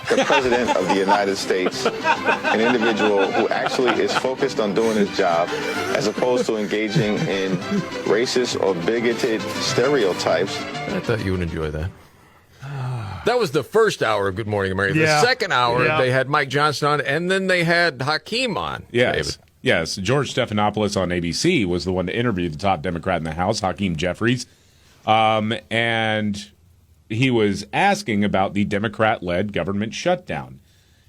the President of the United States an individual who actually is focused on doing his job as opposed to engaging in racist or bigoted stereotypes. I thought you would enjoy that. That was the first hour of Good Morning America. Yeah. The second hour, Yeah. they had Mike Johnson on, and then they had Hakeem on. Yes. David. Yes. George Stephanopoulos on ABC was the one to interview the top Democrat in the House, Hakeem Jeffries. And he was asking about the Democrat-led government shutdown.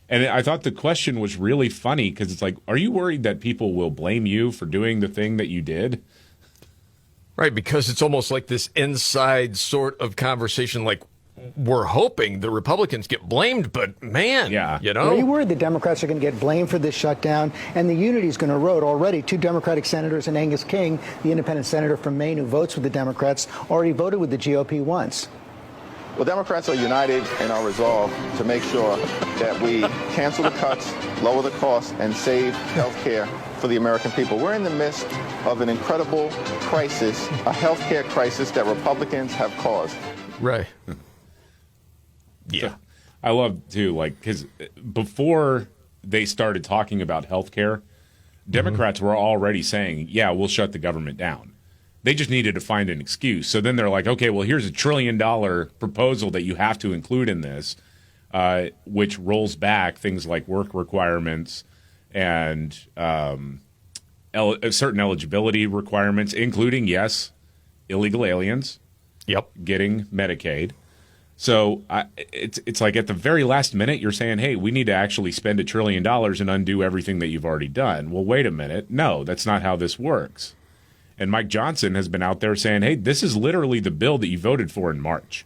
And I thought the question was really funny because it's like, are you worried that people will blame you for doing the thing that you did? Right, because it's almost like this inside sort of conversation, like, we're hoping the Republicans get blamed, but man, you know. Are you worried the Democrats are going to get blamed for this shutdown and the unity is going to erode? Already, 2 Democratic senators and Angus King, the independent senator from Maine who votes with the Democrats, already voted with the GOP once. Well, Democrats are united in our resolve to make sure that we cancel the cuts, lower the costs, and save health care for the American people. We're in the midst of an incredible crisis, a health care crisis that Republicans have caused. Right. Yeah. So, I love, too, like, because before they started talking about health care, Democrats were already saying, yeah, we'll shut the government down. They just needed to find an excuse. So then they're like, okay, well, here's $1 trillion proposal that you have to include in this, which rolls back things like work requirements and certain eligibility requirements, including, yes, illegal aliens. Yep. Getting Medicaid. So it's like at the very last minute, you're saying, hey, we need to actually spend $1 trillion and undo everything that you've already done. Well, wait a minute. No, that's not how this works. And Mike Johnson has been out there saying, hey, this is literally the bill that you voted for in March.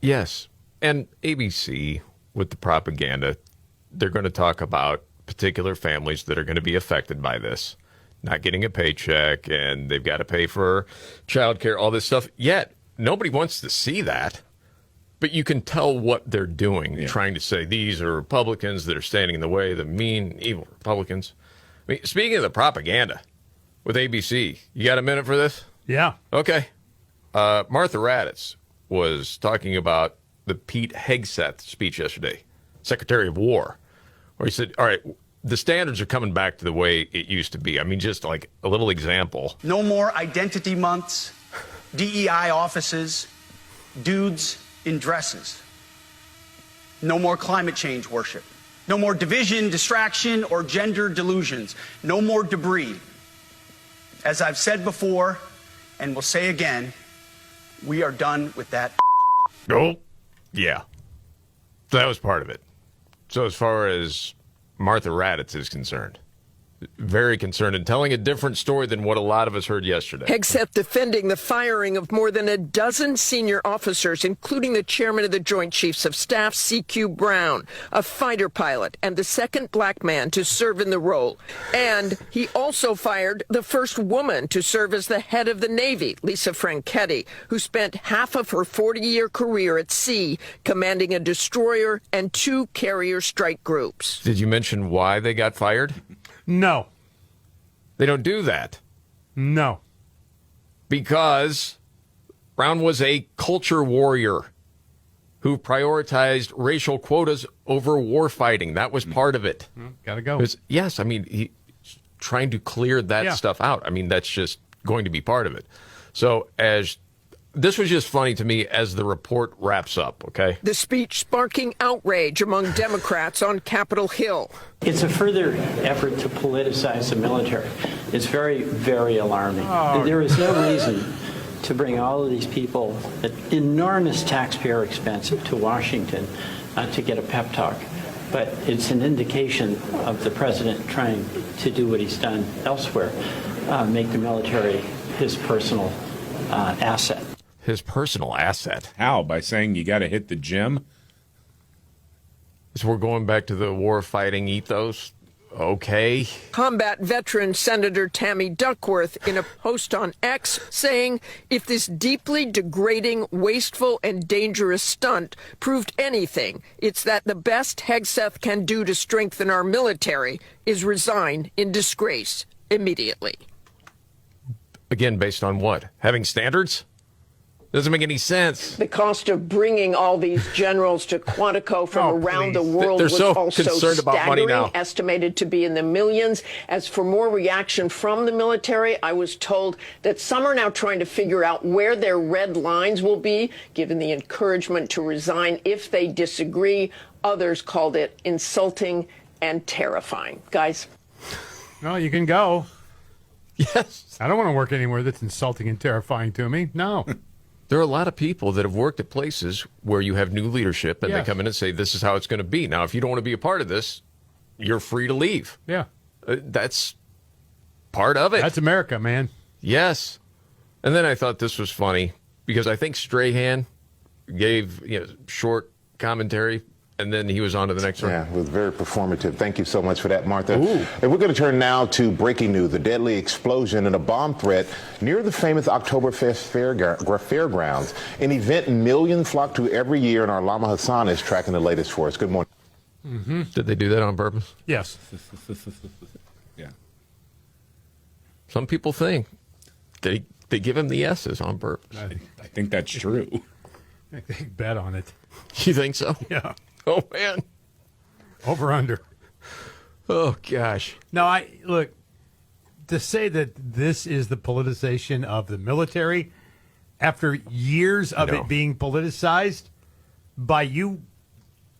Yes. And ABC, with the propaganda, they're going to talk about particular families that are going to be affected by this, not getting a paycheck, and they've got to pay for child care, all this stuff. Yet, nobody wants to see that. But you can tell what they're doing, trying to say these are Republicans that are standing in the way, the mean, evil Republicans. I mean, speaking of the propaganda with ABC, you got a minute for this? Yeah. Okay. Martha Raddatz was talking about the Pete Hegseth speech yesterday, Secretary of War, where he said, all right, the standards are coming back to the way it used to be. I mean, just like a little example. No more identity months, DEI offices, dudes in dresses. No more climate change worship. No more division, distraction, or gender delusions. No more debris. As I've said before, and will say again, we are done with that. Oh, yeah. So that was part of it. So as far as Martha Raddatz is concerned, very concerned and telling a different story than what a lot of us heard yesterday. Hegseth defending the firing of more than a dozen senior officers, including the chairman of the Joint Chiefs of Staff, C.Q. Brown, a fighter pilot, and the second black man to serve in the role. And he also fired the first woman to serve as the head of the Navy, Lisa Franchetti, who spent half of her 40-year career at sea commanding a destroyer and 2 carrier strike groups. Did you mention why they got fired? No. They don't do that. No. Because Brown was a culture warrior who prioritized racial quotas over war fighting. That was part of it. Gotta go. Yes, I mean, he's trying to clear that stuff out. I mean, that's just going to be part of it. So this was just funny to me as the report wraps up, okay? The speech sparking outrage among Democrats on Capitol Hill. It's a further effort to politicize the military. It's very, very alarming. There is no reason to bring all of these people at enormous taxpayer expense to Washington to get a pep talk. But it's an indication of the president trying to do what he's done elsewhere, make the military his personal asset. His personal asset. How? By saying you got to hit the gym? So we're going back to the war fighting ethos. Okay. Combat veteran Senator Tammy Duckworth in a post on X saying, if this deeply degrading, wasteful, and dangerous stunt proved anything, it's that the best Hegseth can do to strengthen our military is resign in disgrace immediately. Again, based on what? Having standards? Doesn't make any sense. The cost of bringing all these generals to Quantico from around the world They're was so also concerned about money now. estimated to be in the millions. As for more reaction from the military, I was told that some are now trying to figure out where their red lines will be, given the encouragement to resign if they disagree. Others called it insulting and terrifying. Guys. No, you can go. Yes. I don't want to work anywhere that's insulting and terrifying to me. No. There are a lot of people that have worked at places where you have new leadership and Yes. they come in and say, this is how it's going to be. Now, if you don't want to be a part of this, you're free to leave. Yeah. That's part of it. That's America, man. Yes. And then I thought this was funny because I think Strahan gave short commentary, and then he was on to the next one. Yeah, it was very performative. Thank you so much for that, Martha. And we're going to turn now to breaking news. The deadly explosion and a bomb threat near the famous Oktoberfest fairgrounds, an event millions flock to every year, and our Lama Hassan is tracking the latest for us. Good morning. Mm-hmm. Did they do that on purpose? Yes. Yeah. Some people think they give him the S's on purpose. I think that's true. They bet on it. You think so? Yeah. Oh, man. Over under. Oh, gosh. No, look, to say that this is the politicization of the military after years of it being politicized by you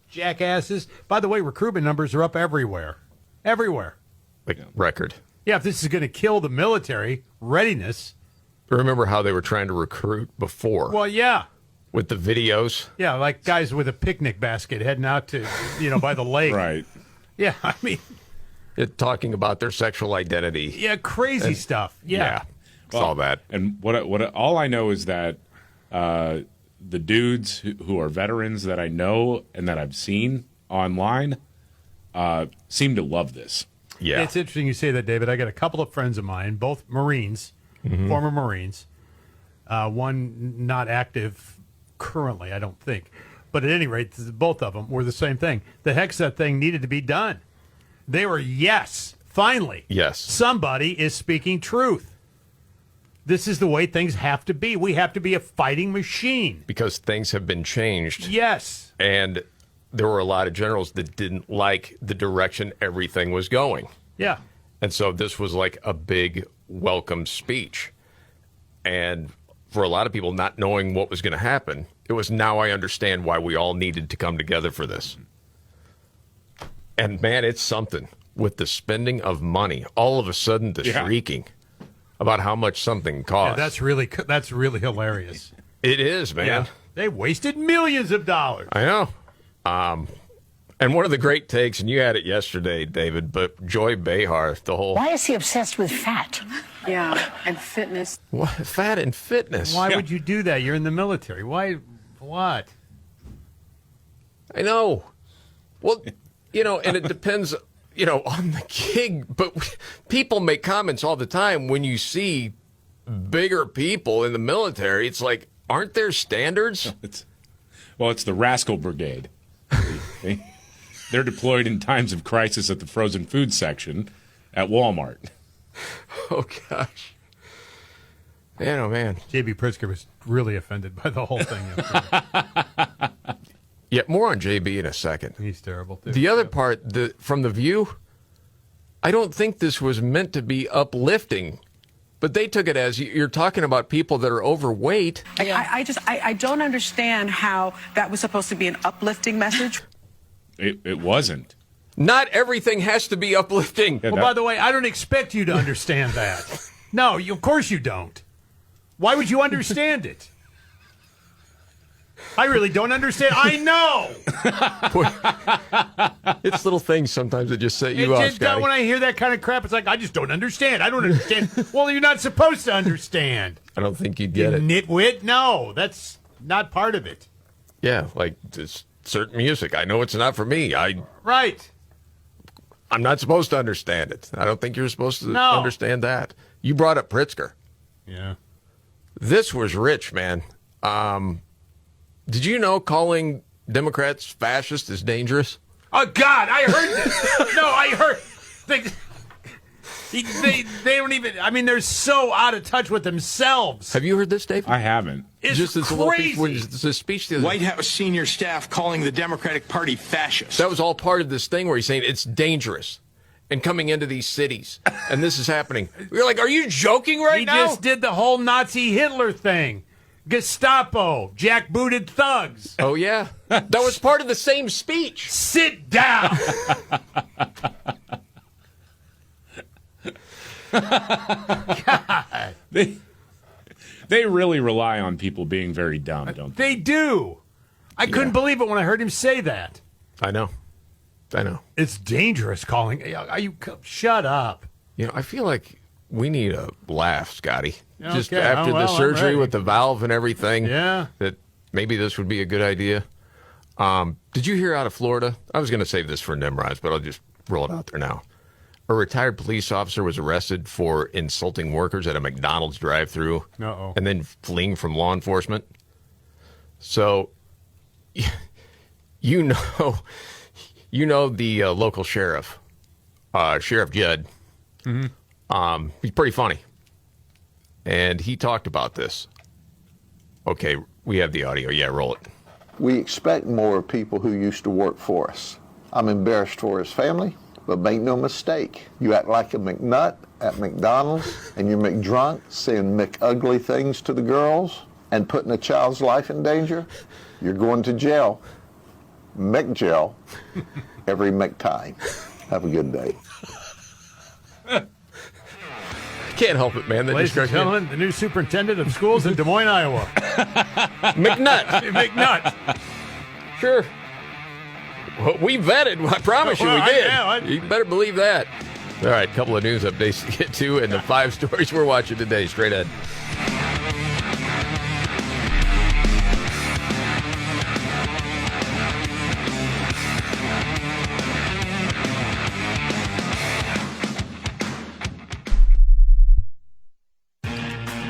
jackasses. By the way, recruitment numbers are up everywhere. Everywhere. Like record. Yeah, if this is going to kill the military readiness. Remember how they were trying to recruit before? Well, yeah. With the videos? Yeah, like guys with a picnic basket heading out to, by the lake. Right. Yeah, I mean. Talking about their sexual identity. Yeah, crazy stuff. Yeah. It's all that. And what all I know is that the dudes who are veterans that I know and that I've seen online seem to love this. Yeah. It's interesting you say that, David. I got a couple of friends of mine, both Marines, former Marines. One not active currently, I don't think. But at any rate, both of them were the same thing. The Hexa thing needed to be done. They were, yes, finally. Yes. Somebody is speaking truth. This is the way things have to be. We have to be a fighting machine. Because things have been changed. Yes. And there were a lot of generals that didn't like the direction everything was going. Yeah. And so this was like a big welcome speech. And for a lot of people not knowing what was going to happen, it was now I understand why we all needed to come together for this. And man, it's something with the spending of money. All of a sudden, the shrieking about how much something costs. Yeah, that's really hilarious. It is, man. Yeah. They wasted millions of dollars. I know. And one of the great takes, and you had it yesterday, David, but Joy Behar, the whole... Why is he obsessed with fat? Yeah, and fitness. What? Fat and fitness. Why would you do that? You're in the military. Why? What? I know. Well, and it depends, on the gig. But people make comments all the time when you see bigger people in the military. It's like, aren't there standards? It's the Rascal Brigade. They're deployed in times of crisis at the frozen food section at Walmart. Oh, gosh. Man, oh, man. J.B. Pritzker was really offended by the whole thing. Yeah, more on J.B. in a second. He's terrible, too. The other part, from The View, I don't think this was meant to be uplifting, but they took it as you're talking about people that are overweight. I don't understand how that was supposed to be an uplifting message. It wasn't. Not everything has to be uplifting. Well, by the way, I don't expect you to understand that. No, of course you don't. Why would you understand it? I really don't understand. I know. It's little things sometimes that just set you off, Scotty. When I hear that kind of crap, it's like, I just don't understand. I don't understand. Well, you're not supposed to understand. I don't think you'd get it. Nitwit? No, that's not part of it. Yeah, like just certain music. I know it's not for me. Right. I'm not supposed to understand it. I don't think you're supposed to understand that. You brought up Pritzker. Yeah. This was rich, man. Did you know calling Democrats fascist is dangerous? Oh, God, I heard this. No, I heard. They don't even, they're so out of touch with themselves. Have you heard this, Dave? I haven't. It's just this crazy. It's a speech the other White House senior staff calling the Democratic Party fascist. That was all part of this thing where he's saying it's dangerous and coming into these cities. And this is happening. We're like, are you joking right now? He just did the whole Nazi Hitler thing. Gestapo, jackbooted thugs. Oh, yeah. That was part of the same speech. Sit down. God. They really rely on people being very dumb, don't they? They do. I couldn't believe it when I heard him say that. I know. It's dangerous calling. Shut up. I feel like we need a laugh, Scotty. Okay. Just after the surgery with the valve and everything. Yeah. That maybe this would be a good idea. Did you hear out of Florida? I was going to save this for Nimrods, but I'll just roll it out there now. A retired police officer was arrested for insulting workers at a McDonald's drive-thru and then fleeing from law enforcement. So, you know the local sheriff, Sheriff Judd. Mm-hmm. He's pretty funny. And he talked about this. Okay, we have the audio. Yeah, roll it. We expect more of people who used to work for us. I'm embarrassed for his family, but make no mistake. You act like a McNut at McDonald's, and you McDrunk, saying McUgly things to the girls, and putting a child's life in danger, you're going to jail. McJail every McTime. Have a good day. Can't help it, man. Ladies and gentlemen, the new superintendent of schools in Des Moines, Iowa. McNutt. McNutt. Sure. Well, we vetted. I promise you we did. You better believe that. All right, a couple of news updates to get to and the 5 stories we're watching today. Straight ahead.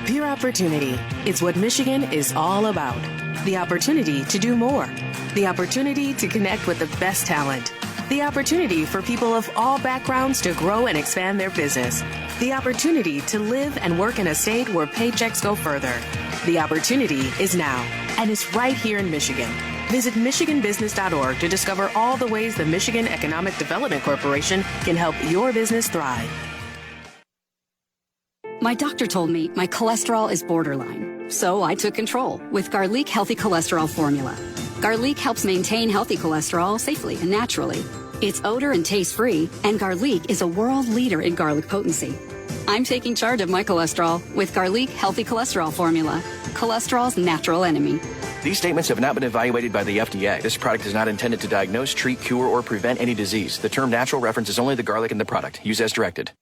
Pure opportunity. It's what Michigan is all about. The opportunity to do more. The opportunity to connect with the best talent. The opportunity for people of all backgrounds to grow and expand their business. The opportunity to live and work in a state where paychecks go further. The opportunity is now, and it's right here in Michigan. Visit MichiganBusiness.org to discover all the ways the Michigan Economic Development Corporation can help your business thrive. My doctor told me my cholesterol is borderline, so I took control with Garlic Healthy Cholesterol Formula. Garlic helps maintain healthy cholesterol safely and naturally. It's odor and taste-free, and Garlic is a world leader in garlic potency. I'm taking charge of my cholesterol with Garlic Healthy Cholesterol Formula, cholesterol's natural enemy. These statements have not been evaluated by the FDA. This product is not intended to diagnose, treat, cure, or prevent any disease. The term natural references only the garlic in the product. Use as directed.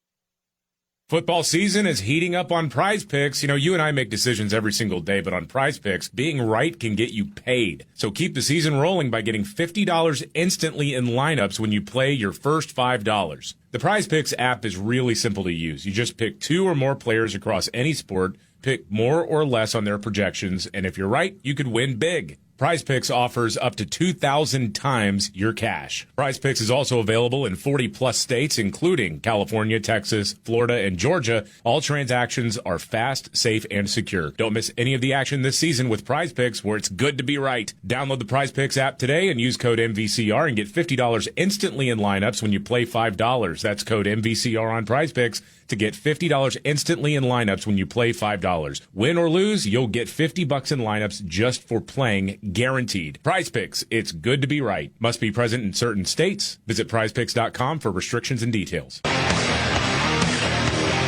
Football season is heating up on Prize Picks. You know, you and I make decisions every single day, but on Prize Picks, being right can get you paid. So keep the season rolling by getting $50 instantly in lineups when you play your first $5. The Prize Picks app is really simple to use. You just pick 2 or more players across any sport, pick more or less on their projections, and if you're right, you could win big. Prize Picks offers up to 2,000 times your cash. Prize Picks is also available in 40-plus states, including California, Texas, Florida, and Georgia. All transactions are fast, safe, and secure. Don't miss any of the action this season with Prize Picks, where it's good to be right. Download the Prize Picks app today and use code MVCR and get $50 instantly in lineups when you play $5. That's code MVCR on Prize Picks to get $50 instantly in lineups when you play $5. Win or lose, you'll get $50 in lineups just for playing, guaranteed. Prize Picks, it's good to be right. Must be present in certain states. Visit prizepicks.com for restrictions and details.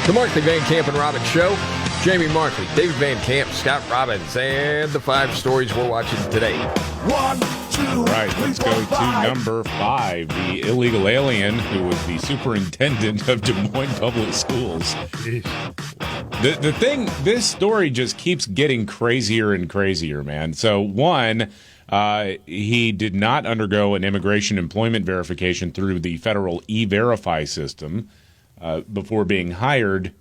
The Markley, Van Camp, and Robbins Show. Jamie Markley, David Van Camp, Scott Robbins, and the 5 stories we're watching today. 1, 2, All right, let's go to number 5. The illegal alien who was the superintendent of Des Moines Public Schools. The thing, this story just keeps getting crazier and crazier, man. So, one, he did not undergo an immigration employment verification through the federal E-Verify system before being hired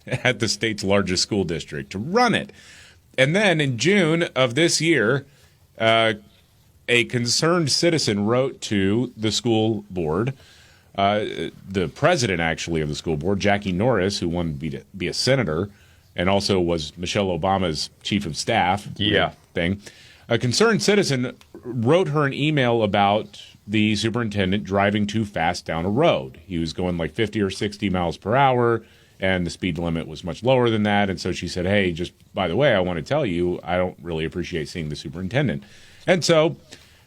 at the state's largest school district to run it. And then in June of this year, a concerned citizen wrote to the school board, the president, actually, of the school board, Jackie Norris, who wanted to be a senator and also was Michelle Obama's chief of staff. Thing. A concerned citizen wrote her an email about the superintendent driving too fast down a road. He was going like 50 or 60 miles per hour, and the speed limit was much lower than that. And so she said, hey, just by the way, I want to tell you, I don't really appreciate seeing the superintendent. And so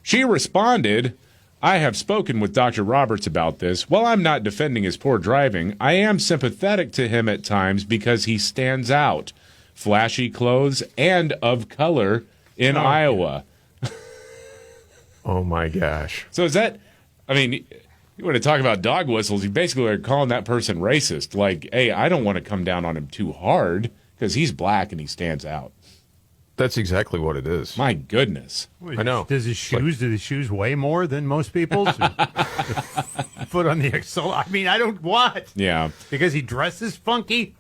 she responded, I have spoken with Dr. Roberts about this. While I'm not defending his poor driving, I am sympathetic to him at times because he stands out. Flashy clothes and of color in Iowa. Oh, my gosh. So is that, I mean, you want to talk about dog whistles, you basically are calling that person racist. Like, hey, I don't want to come down on him too hard because he's black and he stands out. That's exactly what it is. My goodness. I know. Do his shoes weigh more than most people's? Foot on the axle. I mean, I don't, what? Yeah. Because he dresses funky?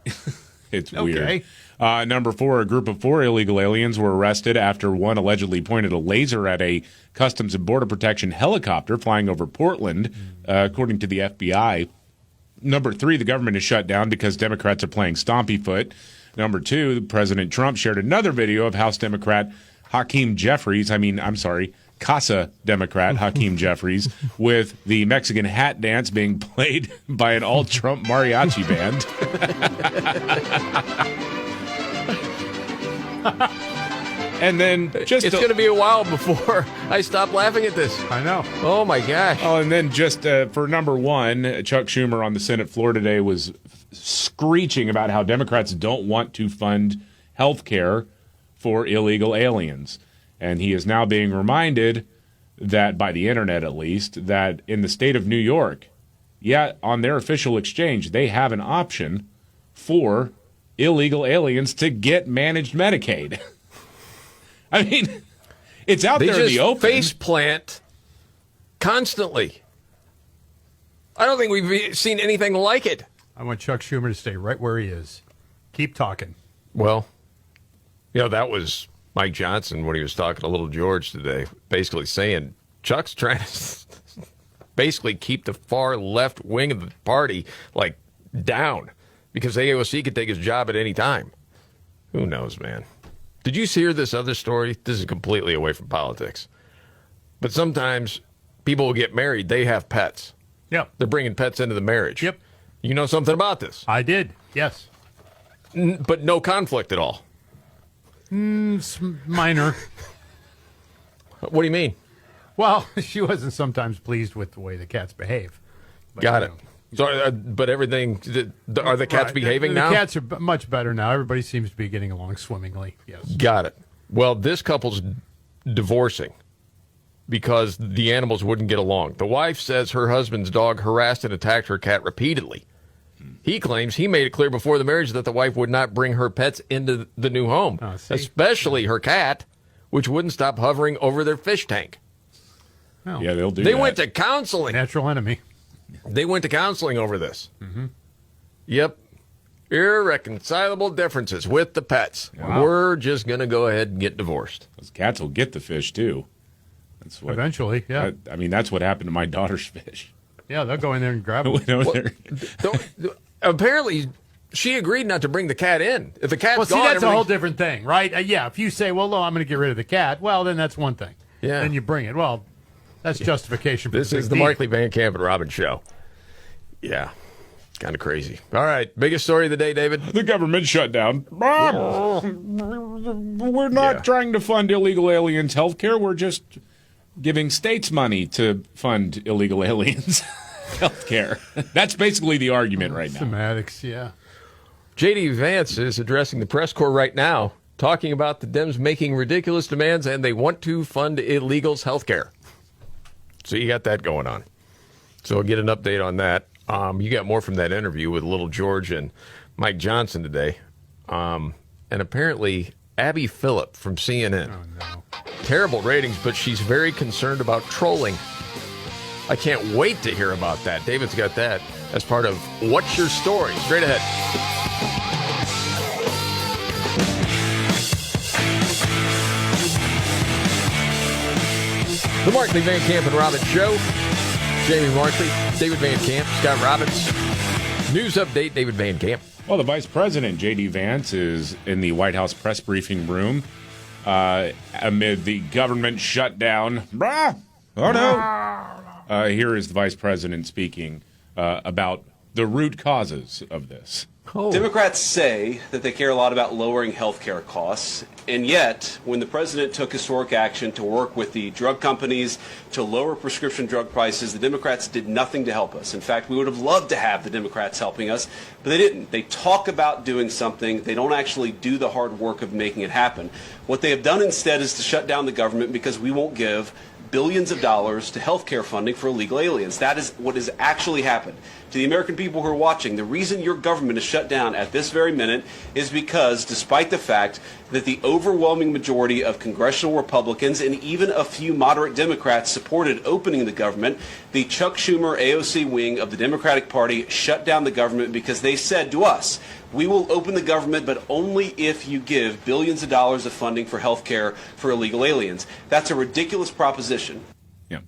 It's Okay. weird. Number 4, a group of 4 illegal aliens were arrested after one allegedly pointed a laser at a Customs and Border Protection helicopter flying over Portland, according to the FBI. Number 3, the government is shut down because Democrats are playing stompy foot. Number 2, President Trump shared another video of House Democrat Hakeem Jeffries, Casa Democrat Hakeem Jeffries, with the Mexican hat dance being played by an all-Trump mariachi band. And then it's going to be a while before I stop laughing at this. I know. Oh, my gosh. Oh, and then just for number 1, Chuck Schumer on the Senate floor today was screeching about how Democrats don't want to fund health care for illegal aliens. And he is now being reminded that, by the internet at least, that in the state of New York, on their official exchange, they have an option for illegal aliens to get managed Medicaid. I mean, it's out there in the open. They just face plant constantly. I don't think we've seen anything like it. I want Chuck Schumer to stay right where he is. Keep talking. Well, that was Mike Johnson, when he was talking to Little George today, basically saying Chuck's trying to basically keep the far left wing of the party like down because AOC could take his job at any time. Who knows, man? Did you hear this other story? This is completely away from politics. But sometimes people will get married. They have pets. Yep. They're bringing pets into the marriage. Yep. You know something about this? I did, yes. But no conflict at all. Minor. What do you mean? Well, she wasn't sometimes pleased with the way the cats behave. But, Got it. So, but everything, are the cats behaving now? The cats are much better now. Everybody seems to be getting along swimmingly. Yes. Got it. Well, this couple's divorcing because the animals wouldn't get along. The wife says her husband's dog harassed and attacked her cat repeatedly. He claims he made it clear before the marriage that the wife would not bring her pets into the new home, especially her cat, which wouldn't stop hovering over their fish tank. Oh. Yeah, they'll do They that. went to counseling. Natural enemy. They went to counseling over this. Mm-hmm. Yep. Irreconcilable differences with the pets. Wow. We're just going to go ahead and get divorced. Those cats will get the fish, too. That's what, eventually, yeah. I mean, that's what happened to my daughter's fish. Yeah, they'll go in there and grab them. Went over there. Apparently, she agreed not to bring the cat in. If the cat's Well, see, gone, that's a everything- whole different thing, right? Yeah, if you say, well, no, I'm going to get rid of the cat, well, then that's one thing. Yeah. Then you bring it. Well, that's justification for This is the Markley, Van Camp, and Robbins show. Yeah. Kind of crazy. All right. Biggest story of the day, David? The government shutdown. We're not trying to fund illegal aliens' health care. We're just giving states money to fund illegal aliens' health care. That's basically the argument right now. Semantics, yeah. J.D. Vance is addressing the press corps right now, talking about the Dems making ridiculous demands, and they want to fund illegals' health care. So you got that going on. So we'll get an update on that. You got more from that interview with Little George and Mike Johnson today. And apparently, Abby Phillip from CNN. Oh, no. Terrible ratings, but she's very concerned about trolling. I can't wait to hear about that. David's got that as part of What's Your Story? Straight ahead. The Markley, Van Camp, and Robbins Show. Jamie Markley, David Van Camp, Scott Robbins. News update, David Van Camp. Well, the Vice President, J.D. Vance, is in the White House press briefing room amid the government shutdown. Oh, no. Here is the Vice President speaking about the root causes of this. Democrats say that they care a lot about lowering health care costs, and yet, when the president took historic action to work with the drug companies to lower prescription drug prices, the Democrats did nothing to help us. In fact, we would have loved to have the Democrats helping us, but they didn't. They talk about doing something. They don't actually do the hard work of making it happen. What they have done instead is to shut down the government because we won't give billions of dollars to health care funding for illegal aliens. That is what has actually happened. To the American people who are watching, the reason your government is shut down at this very minute is because, despite the fact that the overwhelming majority of congressional Republicans and even a few moderate Democrats supported opening the government, the Chuck Schumer AOC wing of the Democratic Party shut down the government because they said to us, we will open the government, but only if you give billions of dollars of funding for health care for illegal aliens. That's a ridiculous proposition. Yeah.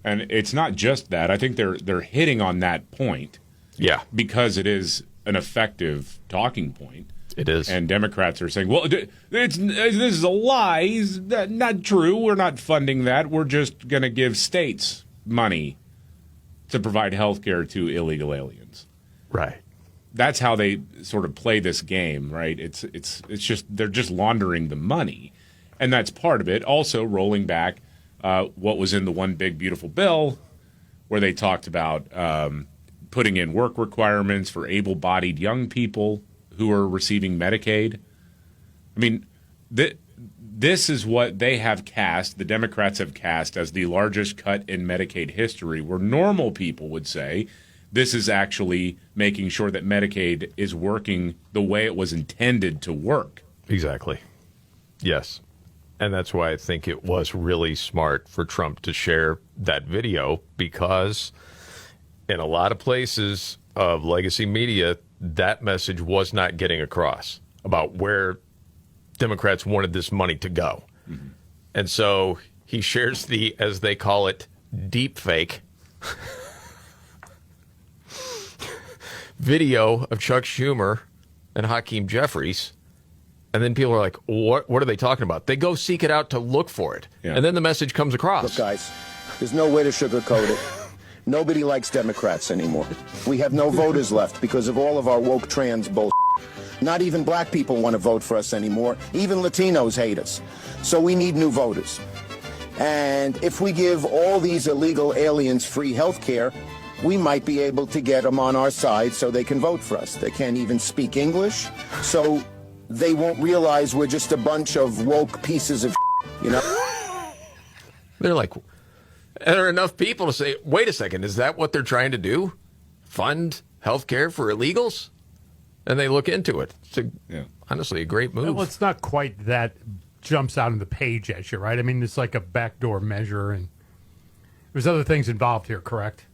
And it's not just that. I think they're hitting on that point. Yeah. Because it is an effective talking point. It is. And Democrats are saying, well, this is a lie. It's not true. We're not funding that. We're just going to give states money to provide health care to illegal aliens. Right. That's how they sort of play this game, right? It's just they're just laundering the money, and that's part of it. Also, rolling back what was in the One Big Beautiful Bill, where they talked about putting in work requirements for able-bodied young people who are receiving Medicaid. I mean, this is what they have cast, the Democrats have cast as the largest cut in Medicaid history, where normal people would say, this is actually making sure that Medicaid is working the way it was intended to work. Exactly. Yes. And that's why I think it was really smart for Trump to share that video, because in a lot of places of legacy media, that message was not getting across about where Democrats wanted this money to go. Mm-hmm. And so he shares the, as they call it, deep fake video of Chuck Schumer and Hakeem Jeffries. And then people are like, what are they talking about? They go seek it out to look for it. Yeah. And then the message comes across. Look, guys, there's no way to sugarcoat it. Nobody likes Democrats anymore. We have no voters left because of all of our woke trans bullshit. Not even black people want to vote for us anymore. Even Latinos hate us. So we need new voters. And if we give all these illegal aliens free health care, we might be able to get them on our side so they can vote for us. They can't even speak English, so they won't realize we're just a bunch of woke pieces of you know? They're like, there are enough people to say, wait a second, is that what they're trying to do? Fund health care for illegals? And they look into it. It's honestly a great move. Well, it's not quite that jumps out on the page at you, right? I mean, it's like a backdoor measure, and there's other things involved here, correct?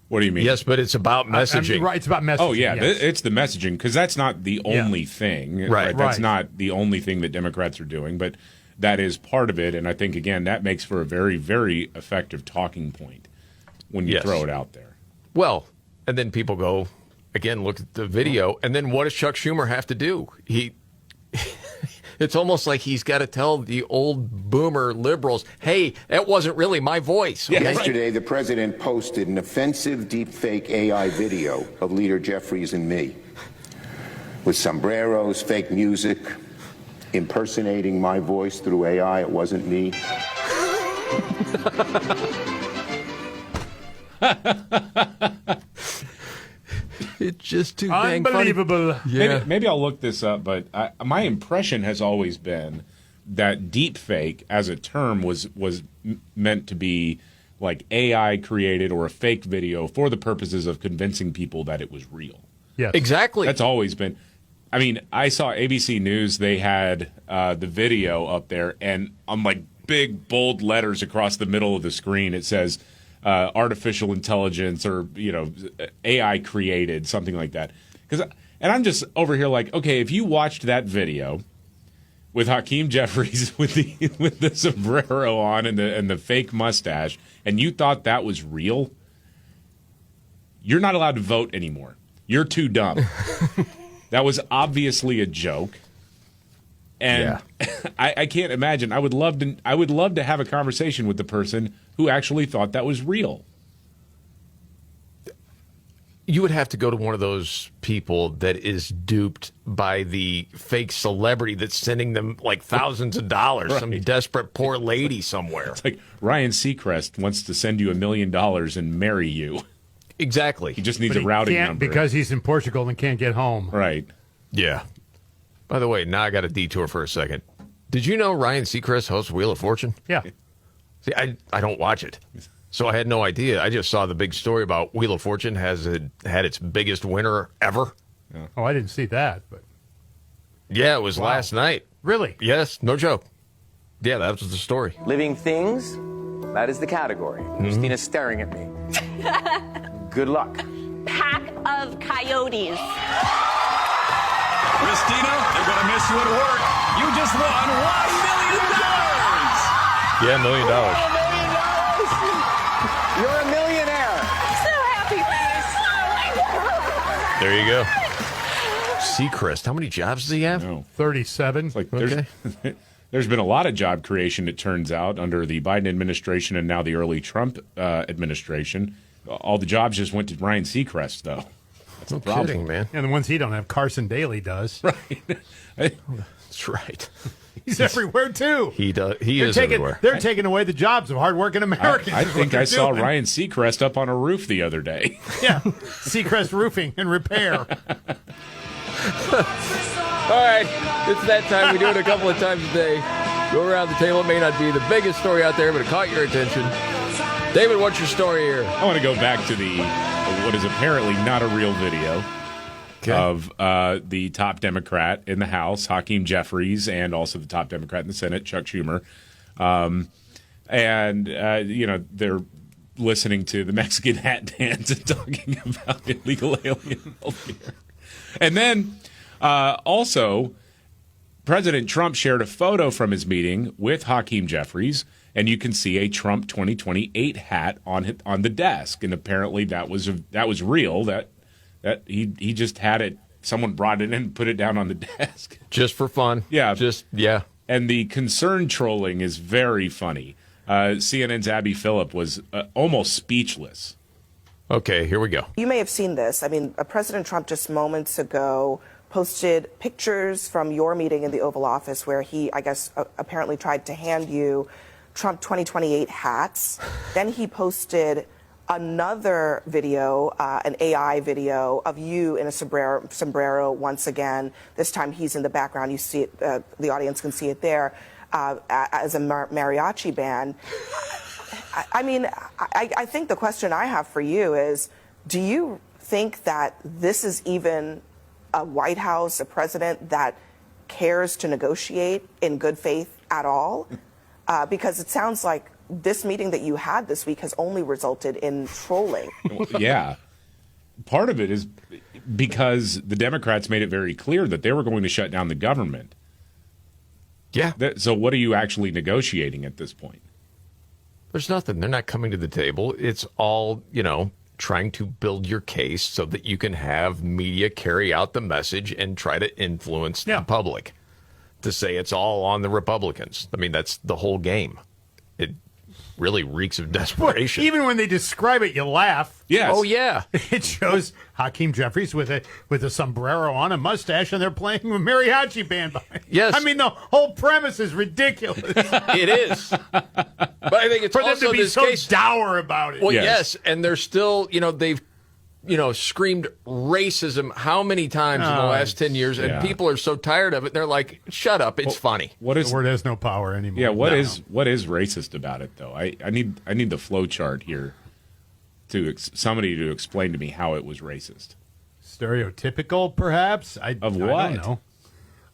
What do you mean? Yes, but it's about messaging. Right, it's about messaging. Oh, yeah, yes. It's the messaging, because that's not the only thing. Right. That's not the only thing that Democrats are doing, but that is part of it, and I think, again, that makes for a very, very effective talking point when you throw it out there. Well, and then people go, again, look at the video, and then what does Chuck Schumer have to do? It's almost like he's got to tell the old boomer liberals, hey, that wasn't really my voice. Okay? Yesterday, the president posted an offensive deepfake AI video of Leader Jeffries and me with sombreros, fake music, impersonating my voice through AI. It wasn't me. It's just too dang unbelievable. Funny. Yeah. Maybe I'll look this up, but my impression has always been that deep fake as a term was meant to be like AI created or a fake video for the purposes of convincing people that it was real. Yes. Exactly. That's always been. I mean, I saw ABC News. They had the video up there, and on like big bold letters across the middle of the screen, it says artificial intelligence or AI created, something like that. And I'm just over here like, okay, if you watched that video with Hakeem Jeffries with the sombrero on and the fake mustache, and you thought that was real, you're not allowed to vote anymore. You're too dumb. That was obviously a joke. And I can't imagine. I would love to have a conversation with the person who actually thought that was real. You would have to go to one of those people that is duped by the fake celebrity that's sending them like thousands of dollars, some desperate poor lady somewhere. It's like Ryan Seacrest wants to send you $1 million and marry you. Exactly. He just needs a routing number. Because he's in Portugal and can't get home. Right. Yeah. By the way, now I got a detour for a second. Did you know Ryan Seacrest hosts Wheel of Fortune? Yeah. See, I don't watch it, so I had no idea. I just saw the big story about Wheel of Fortune had its biggest winner ever. Yeah. Oh, I didn't see that, but yeah, it was last night. Really? Yes, no joke. Yeah, that was the story. Living things, that is the category. Christina's staring at me. Good luck. Pack of coyotes. Christina, they're going to miss you at work. You just won $1 million. Yeah, $1 million. You're a millionaire. I'm so happy. There you go. Seacrest, how many jobs does he have? 37. It's like there's been a lot of job creation, it turns out, under the Biden administration and now the early Trump administration. All the jobs just went to Ryan Seacrest, though. That's no the problem. kidding, man. And the ones he don't have, Carson Daly does. Right. That's right. He's everywhere, too. He does. He is everywhere. They're taking away the jobs of hardworking Americans. I think I saw Ryan Seacrest up on a roof the other day. Yeah. Seacrest Roofing and Repair. All right. It's that time. We do it a couple of times a day. Go around the table. It may not be the biggest story out there, but it caught your attention. David, what's your story here? I want to go back to what is apparently not a real video of the top Democrat in the House, Hakeem Jeffries, and also the top Democrat in the Senate, Chuck Schumer. They're listening to the Mexican hat dance and talking about illegal alien healthcare. And then also President Trump shared a photo from his meeting with Hakeem Jeffries, and you can see a Trump 2028 hat on the desk. And apparently that was real. That he just had it. Someone brought it in and put it down on the desk just for fun. Yeah, yeah. And the concern trolling is very funny. CNN's Abby Phillip was almost speechless. Okay, here we go. You may have seen this. I mean, President Trump just moments ago posted pictures from your meeting in the Oval Office where he, I guess, apparently tried to hand you Trump 2028 hats. Then he posted another video, an AI video of you in a sombrero once again. This time he's in the background. You see it, the audience can see it there, as a mariachi band. I mean, I think the question I have for you is, do you think that this is even a White House, a president that cares to negotiate in good faith at all? Because it sounds like this meeting that you had this week has only resulted in trolling. Yeah. Part of it is because the Democrats made it very clear that they were going to shut down the government. Yeah. So what are you actually negotiating at this point? There's nothing. They're not coming to the table. It's all, trying to build your case so that you can have media carry out the message and try to influence the public to say it's all on the Republicans. I mean, that's the whole game. It really reeks of desperation. Even when they describe it, you laugh. Yes. Oh, yeah. It shows Hakeem Jeffries with a sombrero on, a mustache, and they're playing a mariachi band behind. Yes. I mean, the whole premise is ridiculous. It is. But I think it's for them also to be this so case, dour about it. Well, yes, and they're still, they've, screamed racism how many times in the last 10 years, and people are so tired of it. They're like, shut up, it's funny. The word has no power anymore. Yeah, what is racist about it, though? I need the flow chart here to somebody to explain to me how it was racist. Stereotypical, perhaps? Of what? I don't know.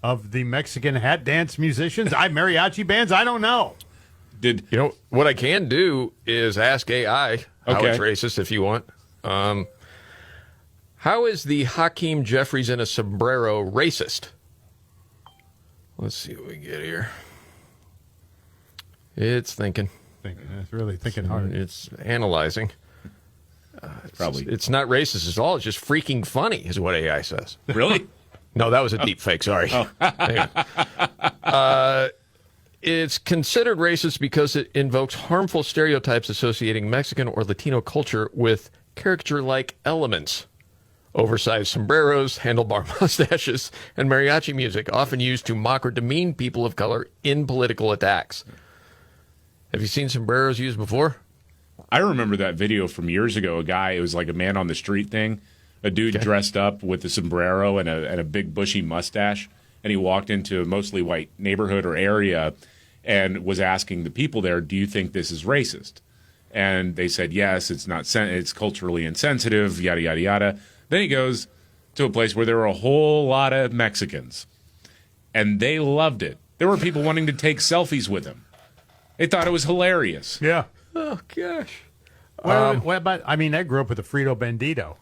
Of the Mexican hat dance musicians? Mariachi bands? I don't know. What I can do is ask AI how it's racist if you want. How is the Hakeem Jeffries in a sombrero racist? Let's see what we get here. It's thinking. It's really thinking hard. It's analyzing. It's not racist at all. It's just freaking funny, is what AI says. Really? No, that was a deep fake. Sorry. It's considered racist because it invokes harmful stereotypes associating Mexican or Latino culture with caricature-like elements. Oversized sombreros, handlebar mustaches, and mariachi music, often used to mock or demean people of color in political attacks. Have you seen sombreros used before? I remember that video from years ago. It was like a man on the street thing. A dude dressed up with a sombrero and a big bushy mustache, and he walked into a mostly white neighborhood or area and was asking the people there, do you think this is racist? And they said, yes, it's not. It's culturally insensitive, yada, yada, yada. Then he goes to a place where there were a whole lot of Mexicans, and they loved it. There were people wanting to take selfies with him. They thought it was hilarious. Yeah. Oh, gosh. What about, I grew up with a Frito Bandito.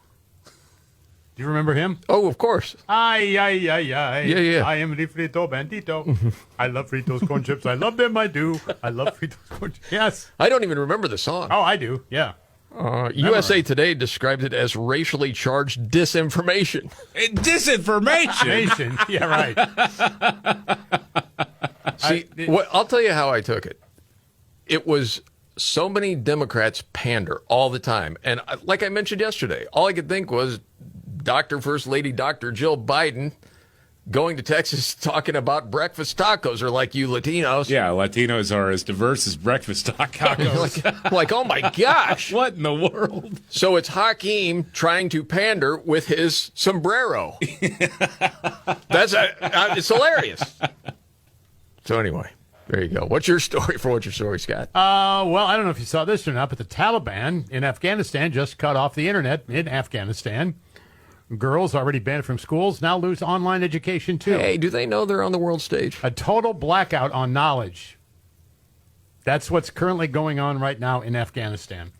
Do you remember him? Oh, of course. Ay. Yeah. I am the Frito Bandito. I love Fritos corn chips. I love them, I do. I love Fritos corn chips. Yes. I don't even remember the song. Oh, I do. Yeah. USA Today described it as racially charged disinformation. Disinformation? Yeah, right. See, I'll tell you how I took it. It was so many Democrats pander all the time. And like I mentioned yesterday, all I could think was First Lady Dr. Jill Biden going to Texas talking about breakfast tacos, or like you Latinos. Yeah, Latinos are as diverse as breakfast tacos. like, oh my gosh. What in the world? So it's Hakeem trying to pander with his sombrero. It's hilarious. So anyway, there you go. What's your story for What's Your Story, Scott? Well, I don't know if you saw this or not, but the Taliban in Afghanistan just cut off the internet in Afghanistan. Girls already banned from schools now lose online education, too. Hey, do they know they're on the world stage? A total blackout on knowledge. That's what's currently going on right now in Afghanistan.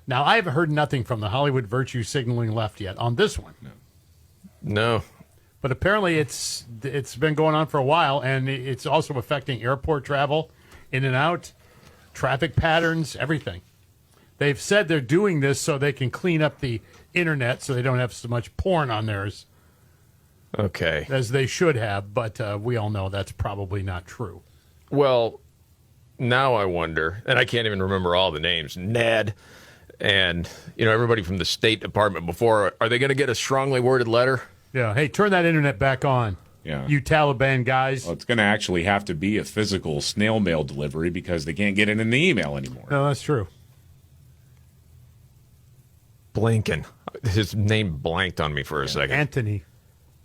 Now, I have heard nothing from the Hollywood virtue signaling left yet on this one. No. But apparently it's been going on for a while, and it's also affecting airport travel, in and out, traffic patterns, everything. They've said they're doing this so they can clean up the internet so they don't have so much porn on theirs. Okay. As they should have, but we all know that's probably not true. Well, now I wonder, and I can't even remember all the names, Ned and, everybody from the State Department before, are they going to get a strongly worded letter? Yeah. Hey, turn that internet back on. Yeah. You Taliban guys. Well, it's going to actually have to be a physical snail mail delivery because they can't get it in the email anymore. No, that's true. Blinken. His name blanked on me for a second. Anthony.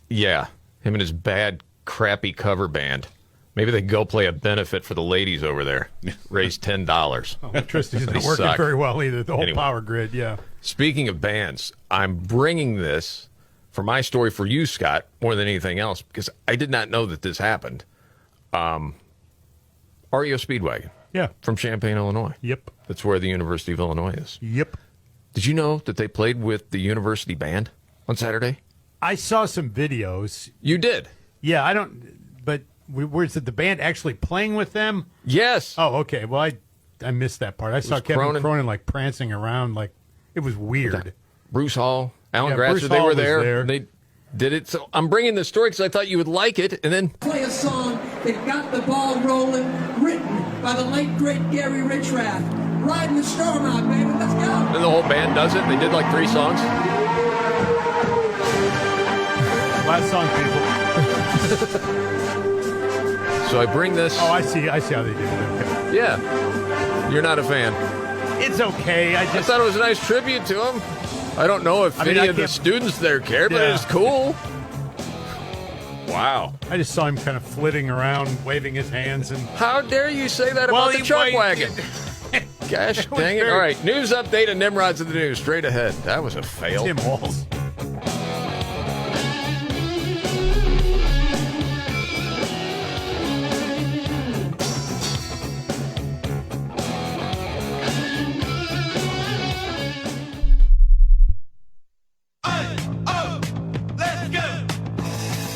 Yeah. Him and his bad, crappy cover band. Maybe they go play a benefit for the ladies over there. Raise $10. Electricity's not working very well either. The whole power grid, yeah. Speaking of bands, I'm bringing this for my story for you, Scott, more than anything else, because I did not know that this happened. REO Speedwagon. Yeah. From Champaign, Illinois. Yep. That's where the University of Illinois is. Yep. Did you know that they played with the university band on Saturday? I saw some videos. You did? Yeah, I don't, but where's the band actually playing with them? Yes. Oh, okay. Well, I missed that part. I saw Kevin Cronin like prancing around, like it was weird. Okay. Bruce Hall, Alan Yeah, Grasser, Bruce they Hall were was there. there. They did it. So I'm bringing this story because I thought you would like it, and then Play a song that got the ball rolling, written by the late great Gary Richrath. Riding the storm out, baby. Let's go. the whole band does it. They did like 3 songs. Last song, people. So I bring this. Oh, I see how they did it. Okay. Yeah. You're not a fan. It's okay. I thought it was a nice tribute to him. I don't know if any of the students there cared, but it's cool. Wow. I just saw him kind of flitting around, waving his hands. And how dare you say that about the truck wagon? Gosh dang it. All right, news update and Nimrods of the news. Straight ahead. That was a fail. Tim Walz.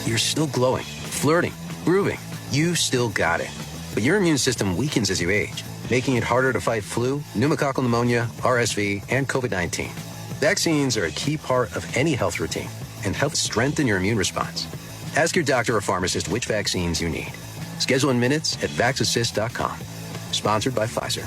You're still glowing, flirting, grooving. You still got it. But your immune system weakens as you age, making it harder to fight flu, pneumococcal pneumonia, RSV, and COVID-19. Vaccines are a key part of any health routine and help strengthen your immune response. Ask your doctor or pharmacist which vaccines you need. Schedule in minutes at vaxassist.com. Sponsored by Pfizer.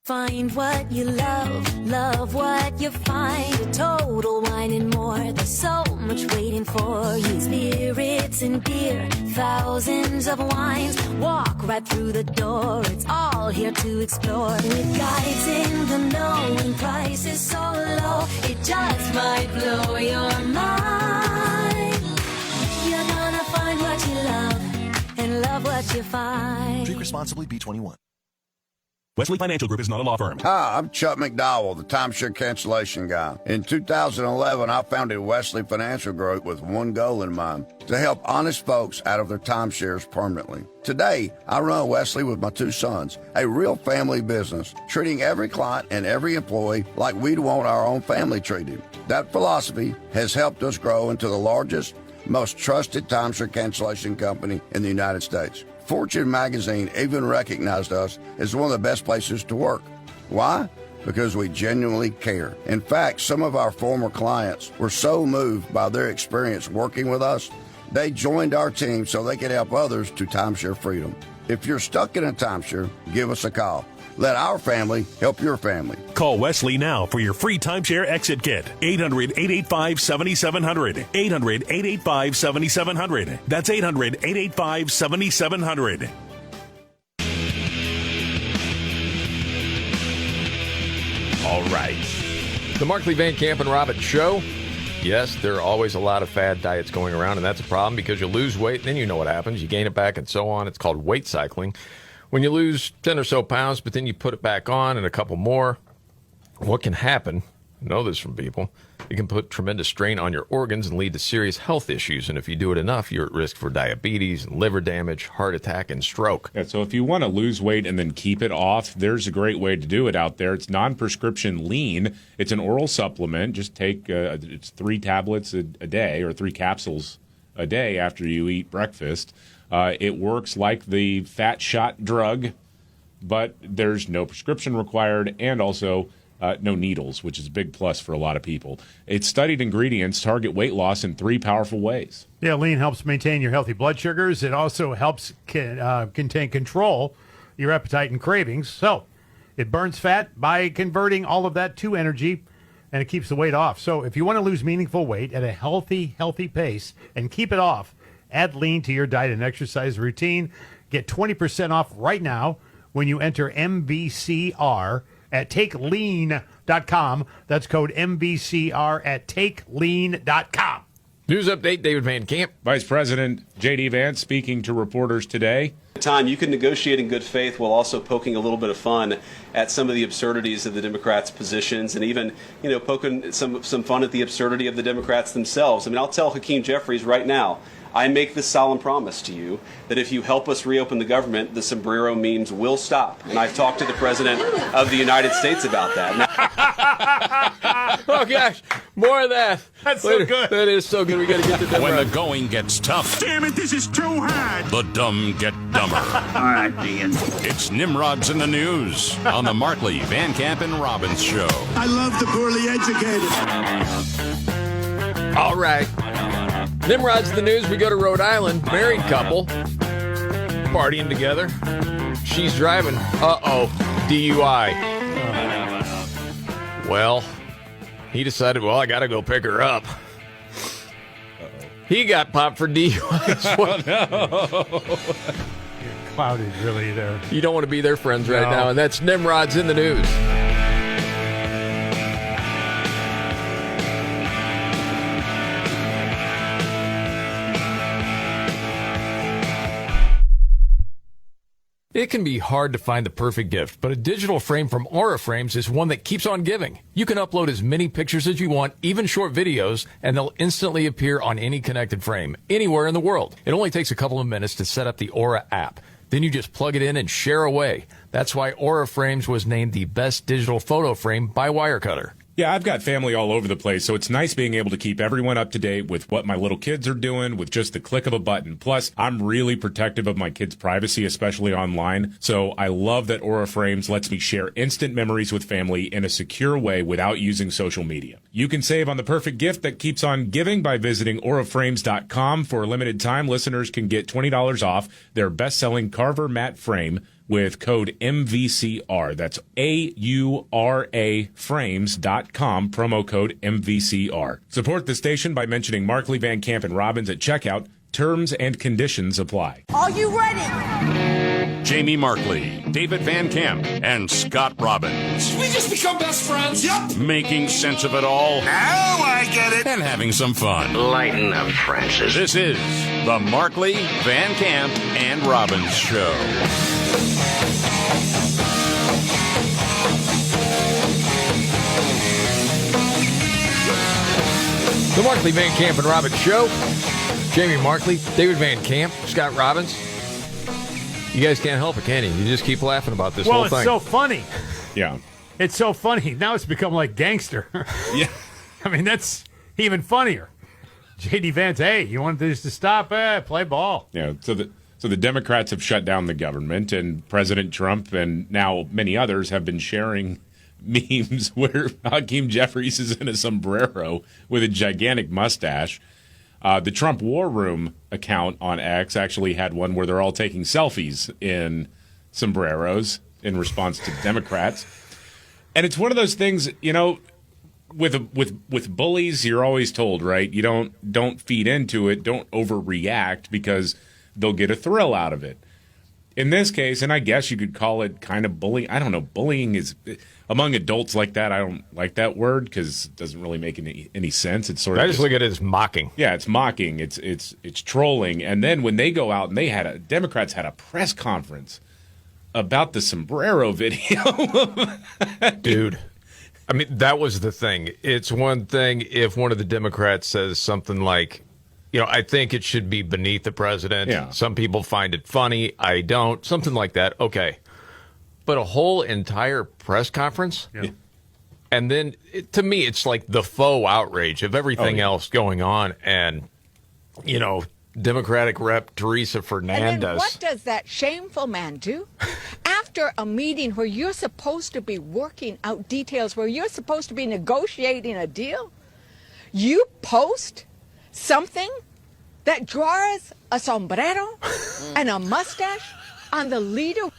Find what you love what you find. A total wine and more. There's so much waiting for you. Spirits and beer, thousands of wines. Walk right through the door. It's all here to explore. With guides in the know and prices so low, it just might blow your mind. You're gonna find what you love and love what you find. Drink responsibly. B21. Wesley Financial Group is not a law firm. Hi, I'm Chuck McDowell, the timeshare cancellation guy. In 2011, I founded Wesley Financial Group with one goal in mind, to help honest folks out of their timeshares permanently. Today, I run Wesley with my 2 sons, a real family business, treating every client and every employee like we'd want our own family treated. That philosophy has helped us grow into the largest, most trusted timeshare cancellation company in the United States. Fortune magazine even recognized us as one of the best places to work. Why? Because we genuinely care. In fact, some of our former clients were so moved by their experience working with us, they joined our team so they could help others to timeshare freedom. If you're stuck in a timeshare, give us a call. Let our family help your family. Call Wesley now for your free timeshare exit kit. 800-885-7700. 800-885-7700. That's 800-885-7700. All right. The Markley, Van Camp, and Robbins Show. Yes, there are always a lot of fad diets going around, and that's a problem because you lose weight, then you know what happens. You gain it back and so on. It's called weight cycling. When you lose 10 or so pounds, but then you put it back on and a couple more, what can happen know this from people. It can put tremendous strain on your organs and lead to serious health issues. And if you do it enough, you're at risk for diabetes, and liver damage, heart attack, and stroke. Yeah, so if you want to lose weight and then keep it off, there's a great way to do it out there. It's non-prescription lean. It's an oral supplement. Just take it's 3 tablets a day or 3 capsules a day after you eat breakfast. It works like the fat shot drug, but there's no prescription required, and also no needles, which is a big plus for a lot of people. Its studied ingredients target weight loss in 3 powerful ways. Yeah, lean helps maintain your healthy blood sugars. It also helps control your appetite and cravings. So it burns fat by converting all of that to energy, and it keeps the weight off. So if you want to lose meaningful weight at a healthy pace and keep it off, add lean to your diet and exercise routine. Get 20% off right now when you enter MVCR at takelean.com. That's code MVCR at takelean.com. News update, David Van Camp. Vice President J.D. Vance speaking to reporters today. Time you can negotiate in good faith while also poking a little bit of fun at some of the absurdities of the Democrats' positions, and even, poking some fun at the absurdity of the Democrats themselves. I mean, I'll tell Hakeem Jeffries right now, I make this solemn promise to you that if you help us reopen the government, the sombrero memes will stop. And I've talked to the President of the United States about that. Oh, gosh. More of that. That's so good. That is so good. We got to get to that. When the going gets tough. Damn it, this is too hard. The dumb get dumber. All right, Dean. It's Nimrods in the News on the Markley, Van Camp, and Robbins Show. I love the poorly educated. All right. Nimrod's the news. We go to Rhode Island. Married couple. Partying together. She's driving. DUI. Well, he decided, I got to go pick her up. He got popped for DUI. You're clouded, really, there. You don't want to be their friends right now, and that's Nimrod's in the news. It can be hard to find the perfect gift, but a digital frame from Aura Frames is one that keeps on giving. You can upload as many pictures as you want, even short videos, and they'll instantly appear on any connected frame, anywhere in the world. It only takes a couple of minutes to set up the Aura app. Then you just plug it in and share away. That's why Aura Frames was named the best digital photo frame by Wirecutter. Yeah, I've got family all over the place, so it's nice being able to keep everyone up to date with what my little kids are doing with just the click of a button. Plus, I'm really protective of my kids' privacy, especially online. So I love that Aura Frames lets me share instant memories with family in a secure way without using social media. You can save on the perfect gift that keeps on giving by visiting auraframes.com. For a limited time, listeners can get $20 off their best-selling Carver matte frame with code MVCR. That's AURA frames.com, promo code MVCR. Support the station by mentioning Markley, Van Camp, and Robbins at checkout. Terms and conditions apply. Are you ready? Jamie Markley, David Van Camp, and Scott Robbins. We just become best friends. Yep. Making sense of it all. Now I get it. And having some fun. Lighten up, Francis. This is the Markley, Van Camp, and Robbins Show. The Markley, Van Camp, and Robbins Show. Jamie Markley, David Van Camp, Scott Robbins. You guys can't help it, can you? You just keep laughing about this whole thing. Well, it's so funny. Yeah. It's so funny. Now it's become like gangster. Yeah. I mean, that's even funnier. J.D. Vance, hey, you want this to stop? Play ball. Yeah, so the Democrats have shut down the government, and President Trump and now many others have been sharing memes where Hakeem Jeffries is in a sombrero with a gigantic mustache. The Trump War Room account on X actually had one where they're all taking selfies in sombreros in response to Democrats. And it's one of those things, with bullies, you're always told, right? You don't feed into it, don't overreact because they'll get a thrill out of it. In this case, and I guess you could call it kind of bullying. I don't know. Bullying is among adults like that. I don't like that word because it doesn't really make any sense. It's sort of I just look at it as mocking. Yeah, it's mocking. It's trolling. And then when they go out and Democrats had a press conference about the sombrero video, dude. I mean, that was the thing. It's one thing if one of the Democrats says something like, I think it should be beneath the president. Yeah. Some people find it funny. I don't. Something like that. Okay. But a whole entire press conference? Yeah. And then, to me, it's like the faux outrage of everything else going on. And, Democratic Rep Teresa Fernandez. And then what does that shameful man do? After a meeting where you're supposed to be working out details, where you're supposed to be negotiating a deal, you post something that draws a sombrero and a mustache on the leader.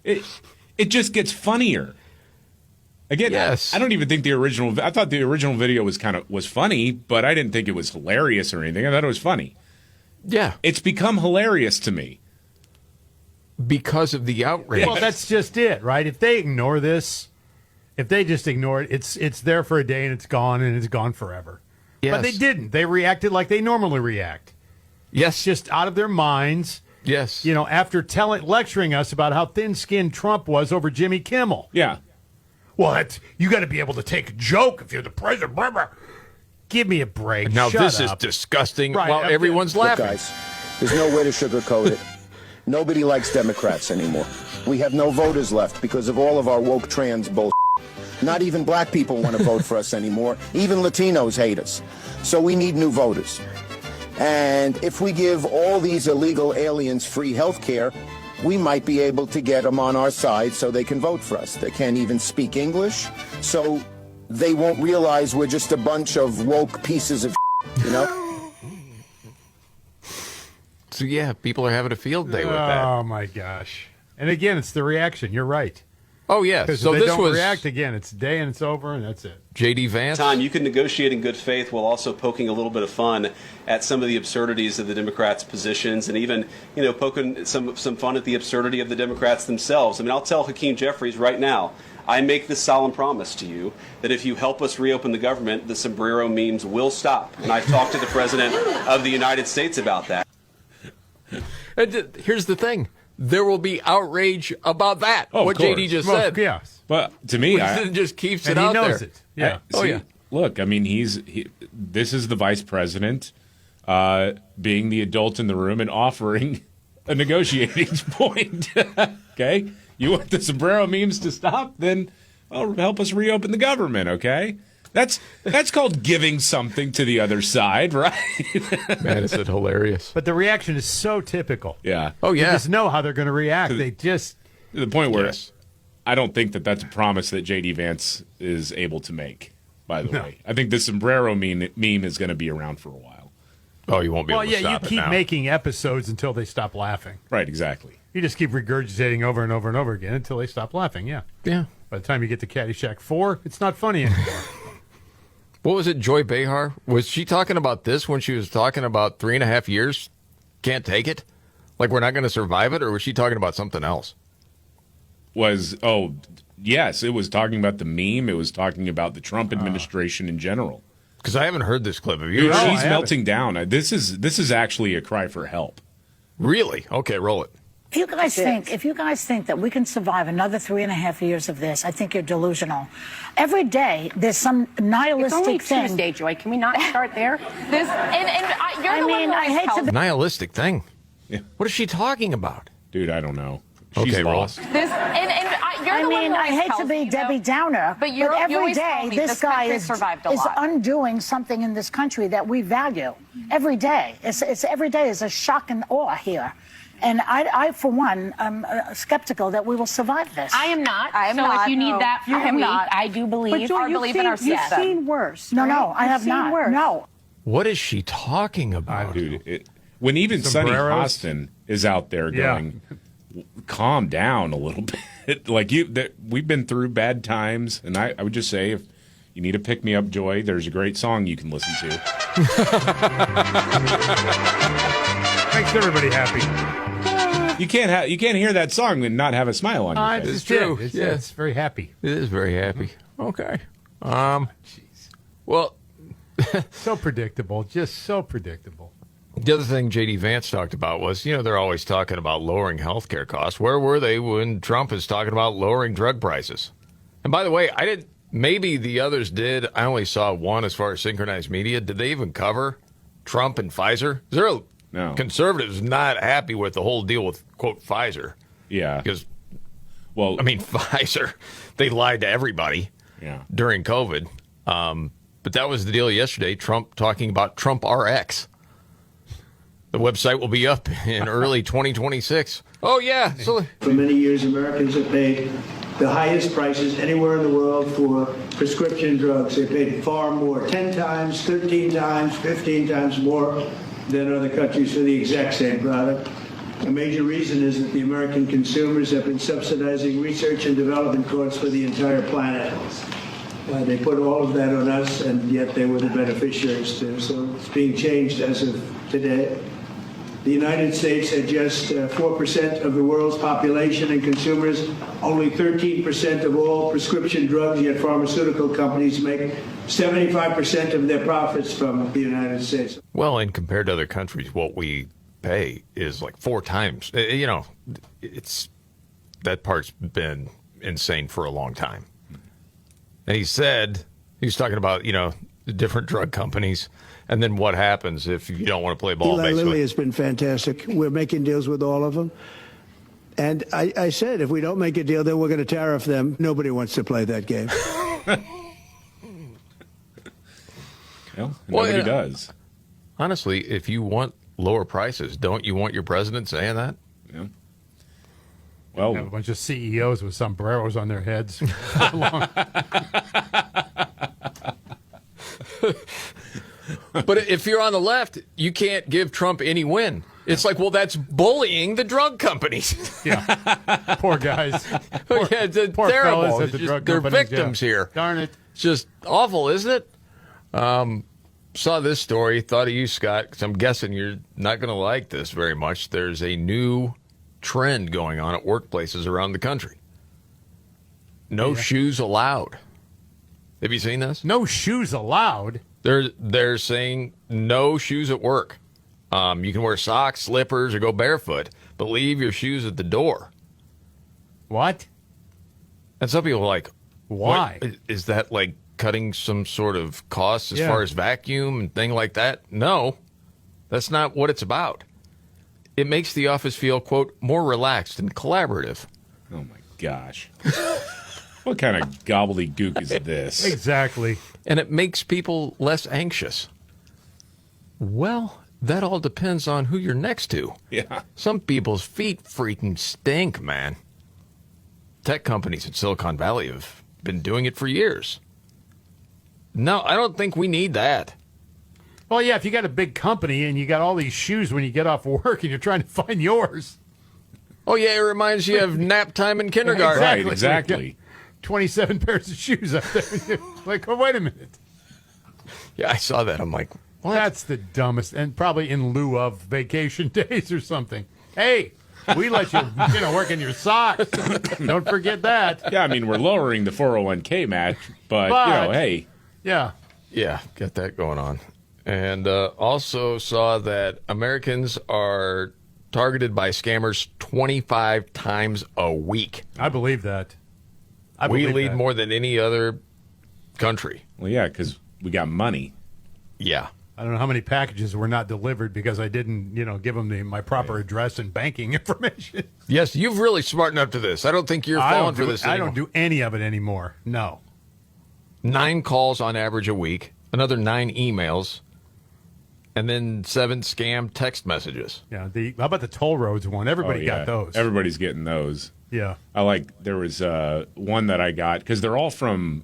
It just gets funnier. Again, yes. I don't even think I thought the original video was funny, but I didn't think it was hilarious or anything. I thought it was funny. Yeah. It's become hilarious to me. Because of the outrage. Well, that's just it, right? If they ignore this, if they just ignore it, it's there for a day and it's gone forever. Yes. But they didn't. They reacted like they normally react. Yes. Just out of their minds. Yes. After lecturing us about how thin-skinned Trump was over Jimmy Kimmel. Yeah. Well, you got to be able to take a joke if you're the president. Blah, blah. Give me a break. Now, Shut this up. is disgusting Right. while everyone's laughing. Look, guys, there's no way to sugarcoat it. Nobody likes Democrats anymore. We have no voters left because of all of our woke trans bull. Not even black people want to vote for us anymore. Even Latinos hate us. So we need new voters. And if we give all these illegal aliens free health care, we might be able to get them on our side so they can vote for us. They can't even speak English, so they won't realize we're just a bunch of woke pieces of So, yeah, people are having a field day with that. Oh, my gosh. And again, it's the reaction. You're right. Oh, yeah. Because So if they this don't was react again, it's a day and it's over, and that's it. J.D. Vance. Time you can negotiate in good faith while also poking a little bit of fun at some of the absurdities of the Democrats' positions, and even poking some fun at the absurdity of the Democrats themselves. I mean, I'll tell Hakeem Jeffries right now, I make this solemn promise to you that if you help us reopen the government, the sombrero memes will stop. And I've talked to the President of the United States about that. And here's the thing. There will be outrage about that. Oh, what of course. JD just Well, said. yes. But to me, It just keeps it And he out knows there. it. Yeah. Look, I mean, this is the vice president being the adult in the room and offering a negotiating point. Okay? You want the sombrero memes to stop? Then help us reopen the government, okay? That's called giving something to the other side, right? Man, is it hilarious. But the reaction is so typical. Yeah. Oh, You yeah. just know how they're going to react. They just... To the point where Yes. I don't think that's a promise that J.D. Vance is able to make, by the way. I think the sombrero meme is going to be around for a while. Oh, you won't be able to you stop it keep now. making episodes until they stop laughing. Right, exactly. You just keep regurgitating over and over and over again until they stop laughing, yeah. Yeah. By the time you get to Caddyshack 4, it's not funny anymore. What was it, Joy Behar? Was she talking about this when she was talking about 3.5 years? Can't take it? Like we're not going to survive it? Or was she talking about something else? Yes, it was talking about the meme. It was talking about the Trump administration in general. Because I haven't heard this clip of you. Dude, she's melting down. This is actually a cry for help. Really? Okay, roll it. If you guys think that we can survive another 3.5 years of this, I think you're delusional. Every day there's some nihilistic It's only thing. Tuesday, Joy. Can we not start there? I hate to be. Nihilistic thing. Yeah. What is she talking about? Dude, I don't know. She's Okay, lost. I hate to be Debbie Downer, but every day this guy is undoing something in this country that we value. Every day. It's every day is a shock and awe here. And I, for one, am skeptical that we will survive this. I am not. If you need that from me, I do believe in our system. You've seen worse. No, I have not. Worse. No. What is she talking about? Dude, when even Sonny Sombreros? Hostin is out there going, calm down a little bit. Like we've been through bad times, and I would just say if you need a pick-me-up, Joy, there's a great song you can listen to. Makes everybody happy. You can't hear that song and not have a smile on your face. It's true. It's very happy. It is very happy. Okay. Well, so predictable. Just so predictable. The other thing J.D. Vance talked about was, they're always talking about lowering health care costs. Where were they when Trump is talking about lowering drug prices? And by the way, I didn't. Maybe the others did. I only saw one as far as synchronized media. Did they even cover Trump and Pfizer? Zero. No. Conservatives not happy with the whole deal with, quote, Pfizer. Yeah. Because, well, I mean, Pfizer, they lied to everybody during COVID. But that was the deal yesterday. Trump talking about Trump RX. The website will be up in early 2026. Oh, yeah. So, for many years, Americans have paid the highest prices anywhere in the world for prescription drugs. They paid far more, 10 times, 13 times, 15 times more than other countries for the exact same product. A major reason is that the American consumers have been subsidizing research and development costs for the entire planet. They put all of that on us, and yet they were the beneficiaries too. So it's being changed as of today. The United States had just 4% of the world's population and consumers, only 13% of all prescription drugs, yet pharmaceutical companies make 75% of their profits from the United States. well, and compared to other countries, what we pay is like 4 times. You know, that part's been insane for a long time. And he was talking about, the different drug companies. And then what happens if you don't want to play ball, Eli basically? Lilly has been fantastic. We're making deals with all of them. And I said, if we don't make a deal, then we're going to tariff them. Nobody wants to play that game. Nobody does. Honestly, if you want lower prices, don't you want your president saying that? Yeah. Well, have a bunch of CEOs with sombreros on their heads. But if you're on the left, you can't give Trump any win. It's like, well, that's bullying the drug companies. Yeah. Poor guys. Poor, it's poor terrible. fellas at the drug They're companies, victims here. Darn it. It's just awful, isn't it? Saw this story, thought of you, Scott, because I'm guessing you're not going to like this very much. There's a new trend going on at workplaces around the country. No shoes allowed. Have you seen this? No shoes allowed? They're saying no shoes at work. You can wear socks, slippers, or go barefoot, but leave your shoes at the door. What? And some people are like, why? What? Is that like cutting some sort of costs as far as vacuum and thing like that? No, that's not what it's about. It makes the office feel, quote, more relaxed and collaborative. Oh, my gosh. What kind of gobbledygook is this? Exactly. And it makes people less anxious. Well, that all depends on who you're next to. Yeah. Some people's feet freaking stink, man. Tech companies in Silicon Valley have been doing it for years. No, I don't think we need that. Well, yeah, if you got a big company and you got all these shoes when you get off work and you're trying to find yours. Oh, yeah, it reminds you of nap time in kindergarten. Right, exactly. 27 pairs of shoes up there. Like, oh, wait a minute. Yeah, I saw that. I'm like, what? That's the dumbest, and probably in lieu of vacation days or something. Hey, we let you, work in your socks. Don't forget that. Yeah, I mean, we're lowering the 401k match, but hey. Yeah. Yeah, got that going on. And also saw that Americans are targeted by scammers 25 times a week. I believe that. We lead more than any other country. Well, yeah, because we got money. Yeah. I don't know how many packages were not delivered because I didn't, give them my proper address and banking information. Yes, you've really smartened up to this. I don't think you're falling for this anymore. I don't do any of it anymore. No. 9 calls on average a week, another 9 emails, and then 7 scam text messages. Yeah. How about the toll roads one? Everybody got those. Everybody's getting those. Yeah. There was one that I got, because they're all from,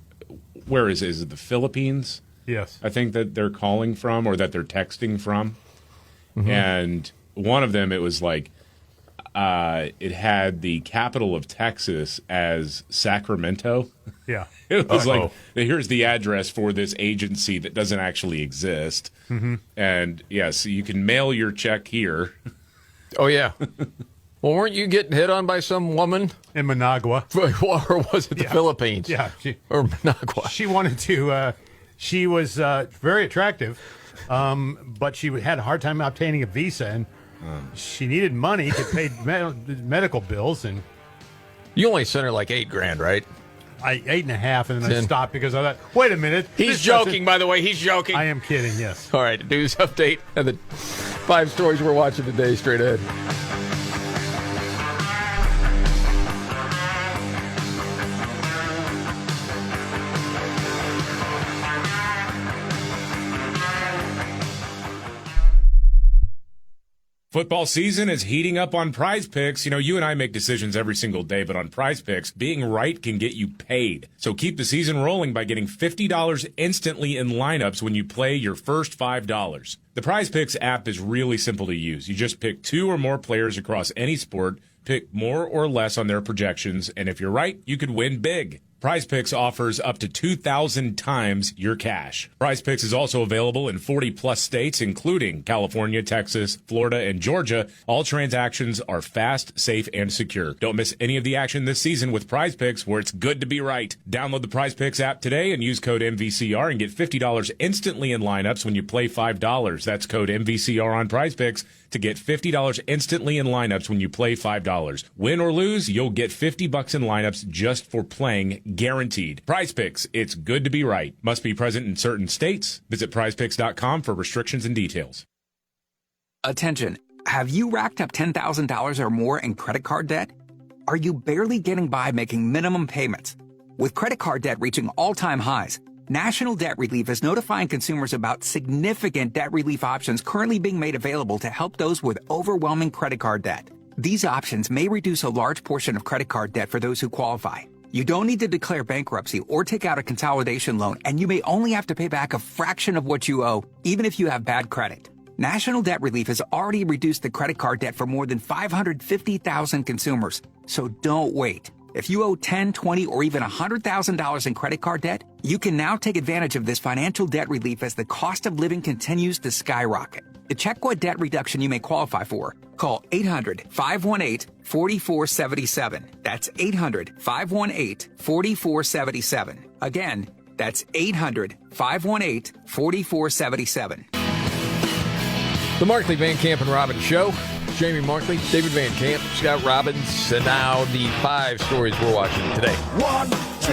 where is it the Philippines? Yes. I think that they're calling from, or that they're texting from. Mm-hmm. And one of them, it was like, it had the capital of Texas as Sacramento. Yeah. It was like, here's the address for this agency that doesn't actually exist. Mm-hmm. And, yes, you can mail your check here. Oh, yeah. Well, weren't you getting hit on by some woman? In Managua. Or was it the Philippines? Yeah. Or Managua. She wanted to, she was very attractive, but she had a hard time obtaining a visa, and she needed money to pay medical bills. And you only sent her like $8,000, right? 8.5, and then I stopped because I thought, wait a minute. He's joking, by the way. He's joking. I am kidding, yes. All right, news update and the 5 stories we're watching today straight ahead. Football season is heating up on Prize Picks. You know, you and I make decisions every single day, but on Prize Picks, being right can get you paid. So keep the season rolling by getting $50 instantly in lineups when you play your first $5. The Prize Picks app is really simple to use. You just pick 2 or more players across any sport, pick more or less on their projections, and if you're right, you could win big. Prize Picks offers up to 2,000 times your cash. Prize Picks is also available in 40-plus states, including California, Texas, Florida, and Georgia. All transactions are fast, safe, and secure. Don't miss any of the action this season with Prize Picks, where it's good to be right. Download the Prize Picks app today and use code MVCR and get $50 instantly in lineups when you play $5. That's code MVCR on Prize Picks to get $50 instantly in lineups when you play $5. Win or lose, you'll get $50 in lineups just for playing, guaranteed. Prize Picks, it's good to be right. Must be present in certain states. Visit prizepicks.com for restrictions and details. Attention. Have you racked up $10,000 or more in credit card debt? Are you barely getting by making minimum payments? With credit card debt reaching all-time highs, National Debt Relief is notifying consumers about significant debt relief options currently being made available to help those with overwhelming credit card debt. These options may reduce a large portion of credit card debt for those who qualify. You don't need to declare bankruptcy or take out a consolidation loan, and you may only have to pay back a fraction of what you owe, even if you have bad credit. National Debt Relief has already reduced the credit card debt for more than 550,000 consumers, so don't wait. If you owe $10, $20, or even $100,000 in credit card debt, you can now take advantage of this financial debt relief as the cost of living continues to skyrocket. To check what debt reduction you may qualify for, call 800-518-4477. That's 800-518-4477. Again, that's 800-518-4477. The Markley, Van Camp, and Robbins Show. Jamie Markley, David Van Camp, Scott Robbins, and now the 5 stories we're watching today.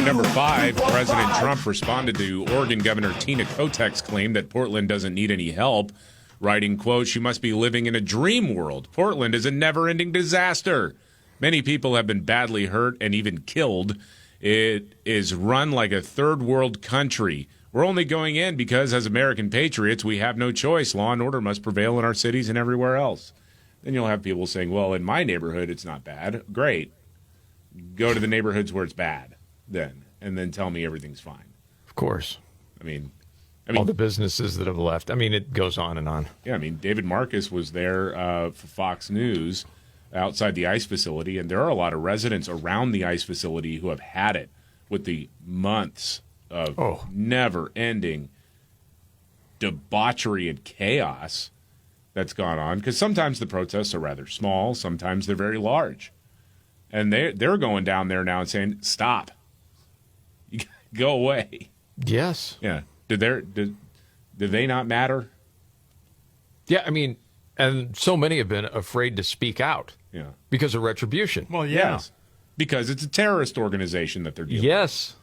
Number 5, President Trump responded to Oregon Governor Tina Kotek's claim that Portland doesn't need any help, writing, quote, "She must be living in a dream world. Portland is a never-ending disaster. Many people have been badly hurt and even killed. It is run like a third-world country. We're only going in because, as American patriots, we have no choice. Law and order must prevail in our cities and everywhere else." Then you'll have people saying, well, in my neighborhood, it's not bad. Great. Go to the neighborhoods where it's bad then, and then tell me everything's fine. Of course. I mean, all the businesses that have left. I mean, it goes on and on. Yeah, I mean, David Marcus was there for Fox News outside the ICE facility, and there are a lot of residents around the ICE facility who have had it with the months of never-ending debauchery and chaos that's gone on, because sometimes the protests are rather small, sometimes they're very large. And they're going down there now and saying, stop. You go away. Yes. Yeah. Did they not matter? Yeah, I mean, and so many have been afraid to speak out. Yeah. Because of retribution. Well, yeah. Yes. Because it's a terrorist organization that they're dealing yes. with.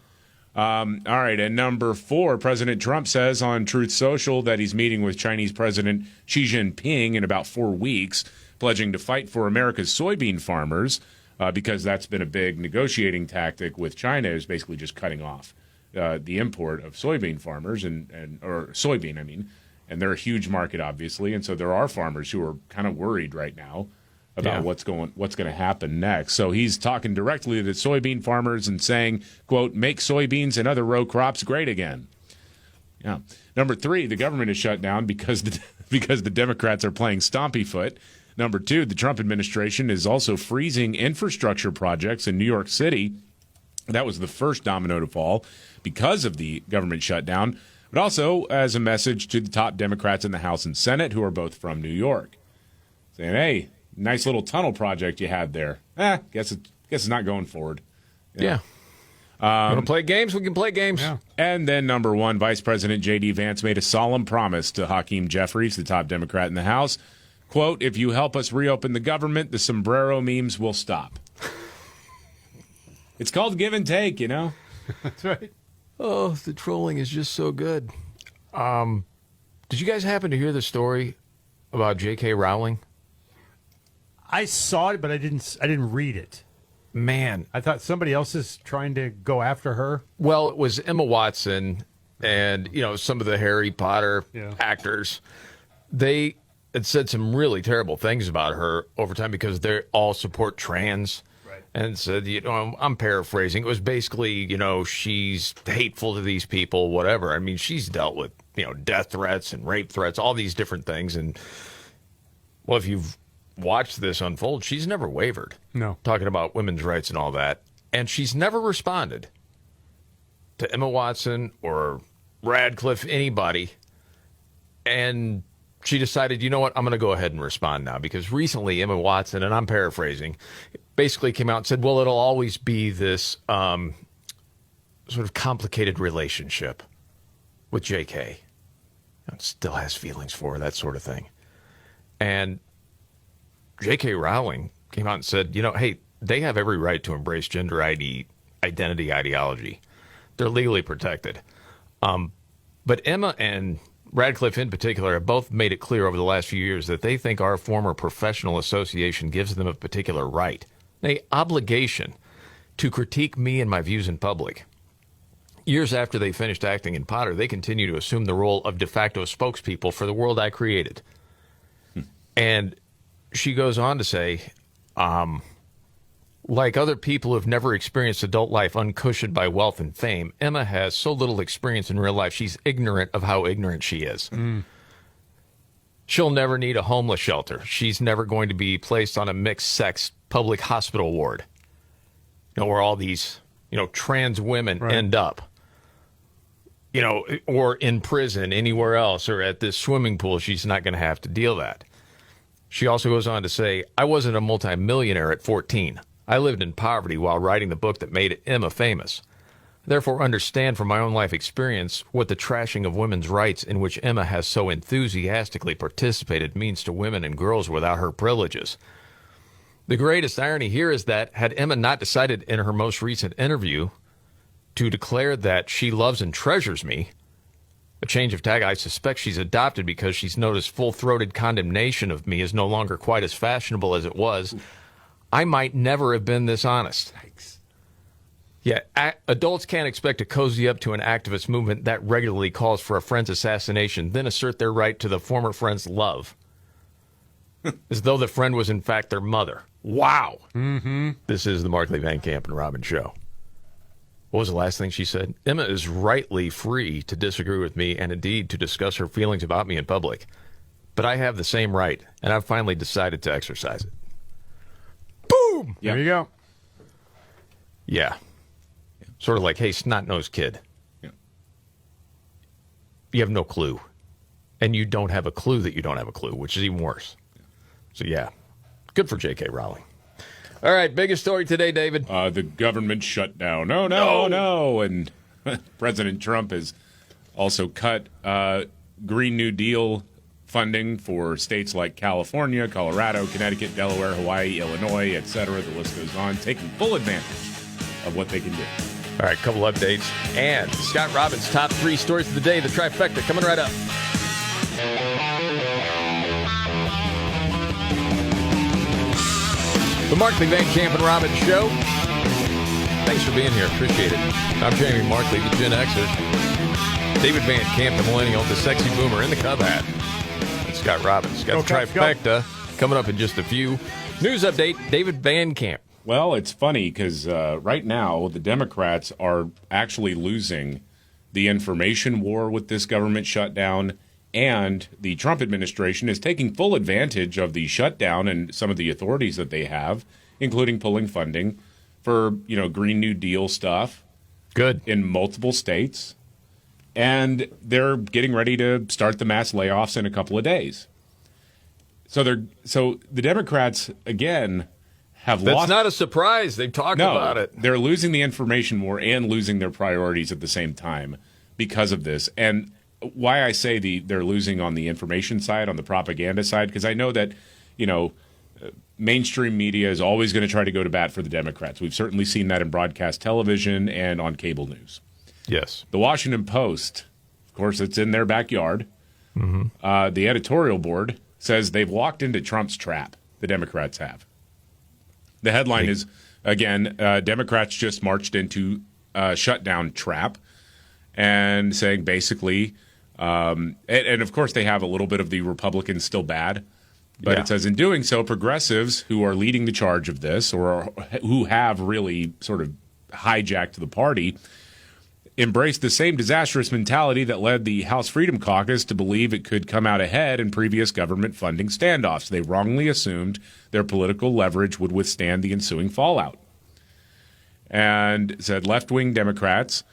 All right, and number 4, President Trump says on Truth Social that he's meeting with Chinese President Xi Jinping in about 4 weeks, pledging to fight for America's soybean farmers, because that's been a big negotiating tactic with China, is basically just cutting off the import of soybean farmers, or soybean, I mean, and they're a huge market, obviously, and so there are farmers who are kind of worried right now about what's going to happen next. So he's talking directly to the soybean farmers and saying, quote, "Make soybeans and other row crops great again." Yeah. Number 3, the government is shut down because the Democrats are playing stompy foot. Number 2, the Trump administration is also freezing infrastructure projects in New York City. That was the first domino to fall because of the government shutdown, but also as a message to the top Democrats in the House and Senate, who are both from New York, saying, hey, nice little tunnel project you had there. Guess it's not going forward. Yeah. Want to play games? We can play games. Yeah. And then number 1, Vice President J.D. Vance made a solemn promise to Hakeem Jeffries, the top Democrat in the House. Quote, "If you help us reopen the government, the sombrero memes will stop." It's called give and take, you know? That's right. Oh, the trolling is just so good. Did you guys happen to hear the story about J.K. Rowling? I saw it, but I didn't read it. Man, I thought somebody else is trying to go after her. Well, it was Emma Watson and, some of the Harry Potter actors. They had said some really terrible things about her over time because they all support trans. Right. And said, I'm paraphrasing. It was basically, she's hateful to these people, whatever. I mean, she's dealt with, death threats and rape threats, all these different things. And, well, if you've watched this unfold, she's never wavered. No. Talking about women's rights and all that. And she's never responded to Emma Watson or Radcliffe, anybody. And she decided, you know what, I'm going to go ahead and respond now. Because recently Emma Watson, and I'm paraphrasing, basically came out and said, well, it'll always be this sort of complicated relationship with JK. Still has feelings for her, that sort of thing. And J.K. Rowling came out and said, hey, they have every right to embrace gender identity ideology. They're legally protected. But Emma and Radcliffe in particular have both made it clear over the last few years that they think our former professional association gives them a particular right, an obligation to critique me and my views in public. Years after they finished acting in Potter, they continue to assume the role of de facto spokespeople for the world I created. And she goes on to say, like other people who've never experienced adult life uncushioned by wealth and fame, Emma has so little experience in real life, she's ignorant of how ignorant she is. She'll never need a homeless shelter. She's never going to be placed on a mixed-sex public hospital ward, where all these, trans women end up. Or in prison, anywhere else, or at this swimming pool. She's not going to have to deal that. She also goes on to say, I wasn't a multimillionaire at 14. I lived in poverty while writing the book that made Emma famous. Therefore, understand from my own life experience what the trashing of women's rights in which Emma has so enthusiastically participated means to women and girls without her privileges. The greatest irony here is that had Emma not decided in her most recent interview to declare that she loves and treasures me, a change of tag I suspect she's adopted because she's noticed full-throated condemnation of me is no longer quite as fashionable as it was, I might never have been this honest. Yikes. Yeah, adults can't expect to cozy up to an activist movement that regularly calls for a friend's assassination, then assert their right to the former friend's love, as though the friend was in fact their mother. Wow. Mm-hmm. This is the Markley, Van Camp, and Robin Show. What was the last thing she said? Emma is rightly free to disagree with me and indeed to discuss her feelings about me in public. But I have the same right, and I've finally decided to exercise it. Boom! There you go. Yeah. Sort of like, hey, snot-nosed kid. Yeah. You have no clue. And you don't have a clue that you don't have a clue, which is even worse. So, yeah. Good for J.K. Rowling. All right, biggest story today, David. The government shutdown. No. And President Trump has also cut Green New Deal funding for states like California, Colorado, Connecticut, Delaware, Hawaii, Illinois, etc. The list goes on, taking full advantage of what they can do. All right, couple updates. And Scott Robbins' top 3 stories of the day, the Trifecta, coming right up. The Markley, Van Camp, and Robin Show. Thanks for being here. Appreciate it. I'm Jamie Markley, the Gen Xer. David Van Camp, the Millennial, the Sexy Boomer, in the Cub hat. And Scott Robbins. Got the Trifecta coming up in just a few. News update, David Van Camp. Well, it's funny because right now the Democrats are actually losing the information war with this government shutdown, and the Trump administration is taking full advantage of the shutdown and some of the authorities that they have, including pulling funding for, Green New Deal stuff. Good. In multiple states. And they're getting ready to start the mass layoffs in a couple of days. So the Democrats, again, have lost. That's not a surprise. They've talked about it. They're losing the information war and losing their priorities at the same time because of this. And why I say they're losing on the information side, on the propaganda side, because I know that, mainstream media is always going to try to go to bat for the Democrats. We've certainly seen that in broadcast television and on cable news. Yes. The Washington Post, of course, it's in their backyard. Mm-hmm. The editorial board says they've walked into Trump's trap. The Democrats have. The headline is, again, Democrats just marched into a shutdown trap, and saying basically, and of course they have a little bit of the Republicans still bad, but it says in doing so, progressives who are leading the charge of this, or who have really sort of hijacked the party, embraced the same disastrous mentality that led the House Freedom Caucus to believe it could come out ahead in previous government funding standoffs. They wrongly assumed their political leverage would withstand the ensuing fallout. And said left-wing Democrats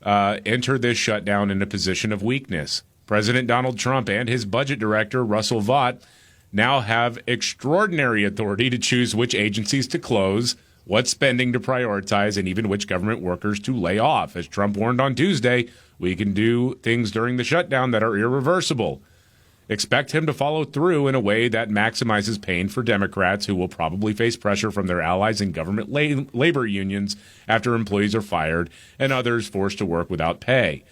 enter this shutdown in a position of weakness. President Donald Trump and his budget director, Russell Vought, now have extraordinary authority to choose which agencies to close, what spending to prioritize, and even which government workers to lay off. As Trump warned on Tuesday, we can do things during the shutdown that are irreversible. Expect him to follow through in a way that maximizes pain for Democrats, who will probably face pressure from their allies in government labor unions after employees are fired and others forced to work without pay.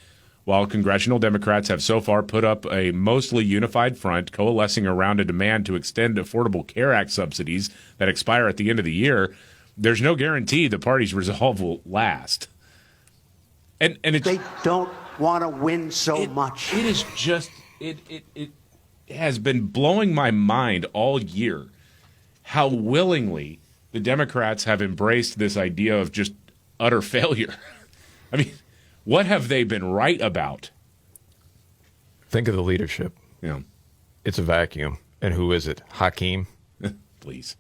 While congressional Democrats have so far put up a mostly unified front, coalescing around a demand to extend Affordable Care Act subsidies that expire at the end of the year, there's no guarantee the party's resolve will last. And they don't want to win so much. It is just it has been blowing my mind all year how willingly the Democrats have embraced this idea of just utter failure. I mean, what have they been right about? Think of the leadership. Yeah. It's a vacuum. And who is it? Hakeem? Please.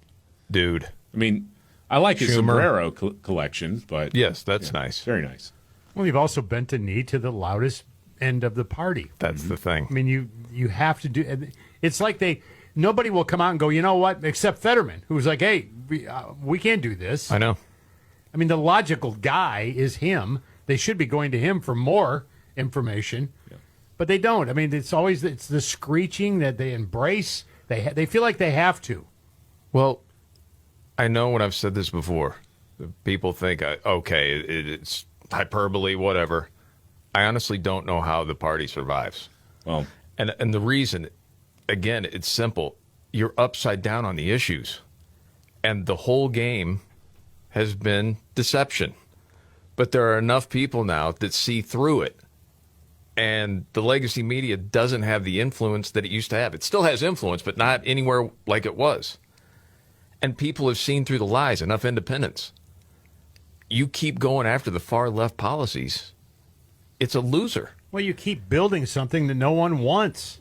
Dude. I mean, I like his Schumer. sombrero collection, but... Yes, that's nice. Very nice. Well, you've also bent a knee to the loudest end of the party. That's the thing. I mean, you have to do... It's like nobody will come out and go, you know what, except Fetterman, who's like, hey, we can't do this. I know. I mean, the logical guy is him. They should be going to him for more information, but they don't. I mean, it's the screeching that they embrace. They feel like they have to. Well, I know when I've said this before, people think, okay, it's hyperbole, whatever. I honestly don't know how the party survives. Well, and the reason, again, it's simple. You're upside down on the issues, and the whole game has been deception. But there are enough people now that see through it, and the legacy media doesn't have the influence that it used to have. It still has influence, but not anywhere like it was. And people have seen through the lies, enough independence. You keep going after the far left policies, it's a loser. Well, you keep building something that no one wants.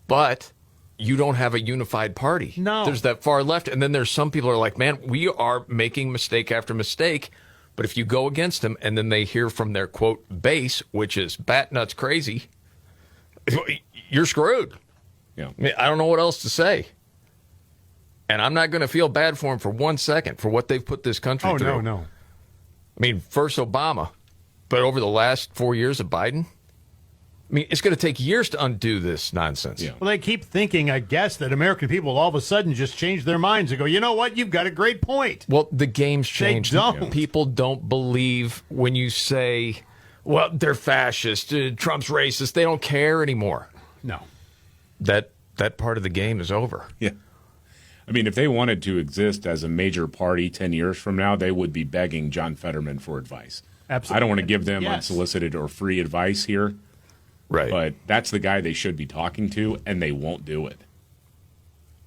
But you don't have a unified party. No. There's that far left, and then there's some people who are like, man, we are making mistake after mistake. But if you go against them and then they hear from their, quote, base, which is bat nuts crazy, you're screwed. Yeah. I mean, I don't know what else to say. And I'm not going to feel bad for them for 1 second for what they've put this country through. Oh, no. I mean, first Obama, but over the last 4 years of Biden, I mean, it's going to take years to undo this nonsense. Yeah. Well, they keep thinking, I guess, that American people all of a sudden just change their minds and go, you know what, you've got a great point. Well, the game's changed. They don't. People don't believe when you say, well, they're fascist, Trump's racist. They don't care anymore. No. That part of the game is over. Yeah. I mean, if they wanted to exist as a major party 10 years from now, they would be begging John Fetterman for advice. Absolutely. I don't want to give them unsolicited or free advice here. Right. But that's the guy they should be talking to, and they won't do it.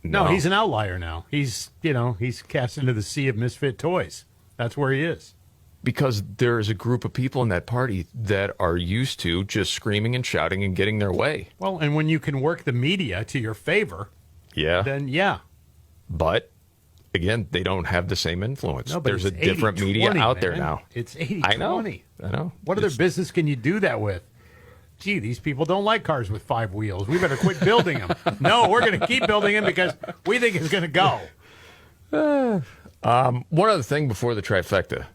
No, he's an outlier now. He's cast into the sea of misfit toys. That's where he is. Because there is a group of people in that party that are used to just screaming and shouting and getting their way. Well, and when you can work the media to your favor, then yeah. But, again, they don't have the same influence. No, but there's a different media out there now. It's 80-20. I know. What other business can you do that with? Gee, these people don't like cars with 5 wheels. We better quit building them. No, we're going to keep building them because we think it's going to go. One other thing before the trifecta.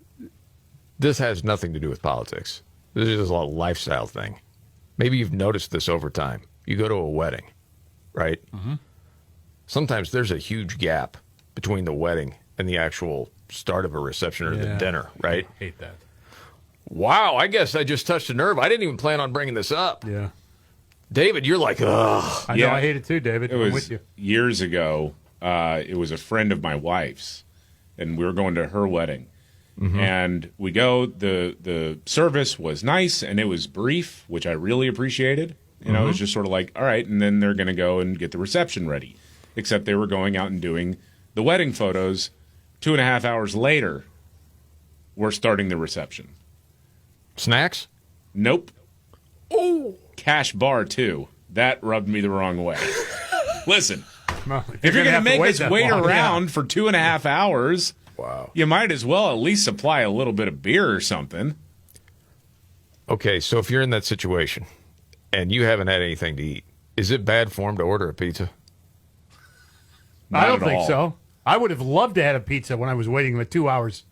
This has nothing to do with politics. This is a lifestyle thing. Maybe you've noticed this over time. You go to a wedding, right? Mm-hmm. Sometimes there's a huge gap between the wedding and the actual start of a reception or the dinner, right? I hate that. Wow, I guess I just touched a nerve. I didn't even plan on bringing this up. Yeah. David, you're like, ugh. I know, I hate it too, David. It was I'm with you. years ago. It was a friend of my wife's, and we were going to her wedding. Mm-hmm. And we go, the service was nice, and it was brief, which I really appreciated. You know, it was just sort of like, all right, and then they're going to go and get the reception ready. Except they were going out and doing the wedding photos. 2.5 hours later, we're starting the reception. Snacks? Nope. Oh, cash bar, too. That rubbed me the wrong way. Listen, Well, if you're going to make us wait long, around for 2.5 hours, wow, you might as well at least supply a little bit of beer or something. Okay, so if you're in that situation and you haven't had anything to eat, is it bad form to order a pizza? I don't think so. I would have loved to have a pizza when I was waiting the 2 hours.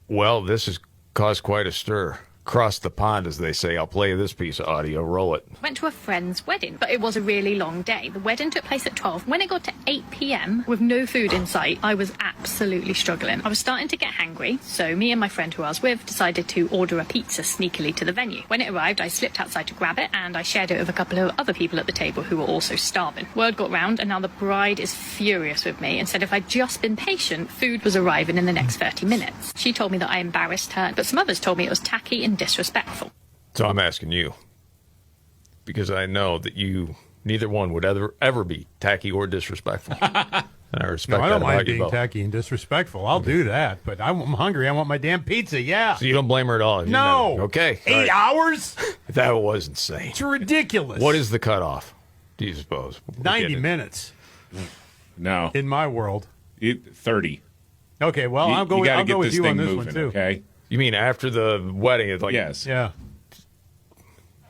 Well, this has caused quite a stir. Cross the pond, as they say. I'll play this piece of audio. Roll it. Went to a friend's wedding, but it was a really long day. The wedding took place at 12. When it got to 8 p.m. with no food in sight, I was absolutely struggling. I was starting to get hangry, so me and my friend who I was with decided to order a pizza sneakily to the venue. When it arrived, I slipped outside to grab it, and I shared it with a couple of other people at the table who were also starving. Word got round, and now the bride is furious with me and said if I'd just been patient, food was arriving in the next 30 minutes. She told me that I embarrassed her, but some others told me it was tacky and disrespectful. So I'm asking you, because I know that you, neither one would ever be tacky or disrespectful. And I respect I that don't mind about you being both. tacky and disrespectful. I'll do that, but I'm hungry. I want my damn pizza. Yeah. So you don't blame her at all? You No. never- Okay. 8 hours? That was insane. It's ridiculous. What is the cutoff, do you suppose? 90 minutes No. in my world. 30. Okay, well, You- I'll go you with, gotta I'll get go with this you on thing this moving, one, too. okay? You mean after the wedding? It's like, Yes. Yeah.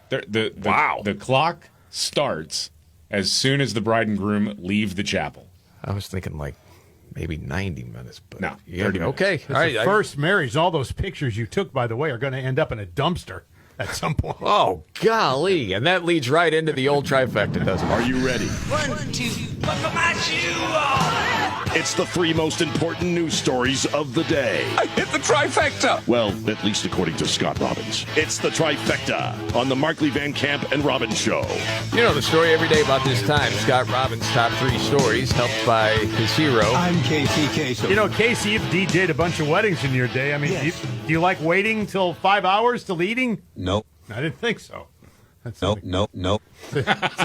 The clock starts as soon as the bride and groom leave the chapel. I was thinking like maybe 90 minutes, but no, 30 minutes. Okay. It's the first marriage. All those pictures you took, by the way, are going to end up in a dumpster at some point. Oh, golly. And that leads right into the old trifecta, doesn't it? Are you ready? 1, 2, buckle my shoe. It's the 3 most important news stories of the day. I hit the trifecta. Well, at least according to Scott Robbins. It's the Trifecta on the Markley, Van Camp, and Robbins Show. You know the story every day about this time. Scott Robbins' top 3 stories, helped by his hero. I'm Casey Kasem. You know, Casey, you've DJ'd a bunch of weddings in your day. I mean, Yes. do you like waiting till 5 hours till eating? Nope. I didn't think so. That's Nope. it's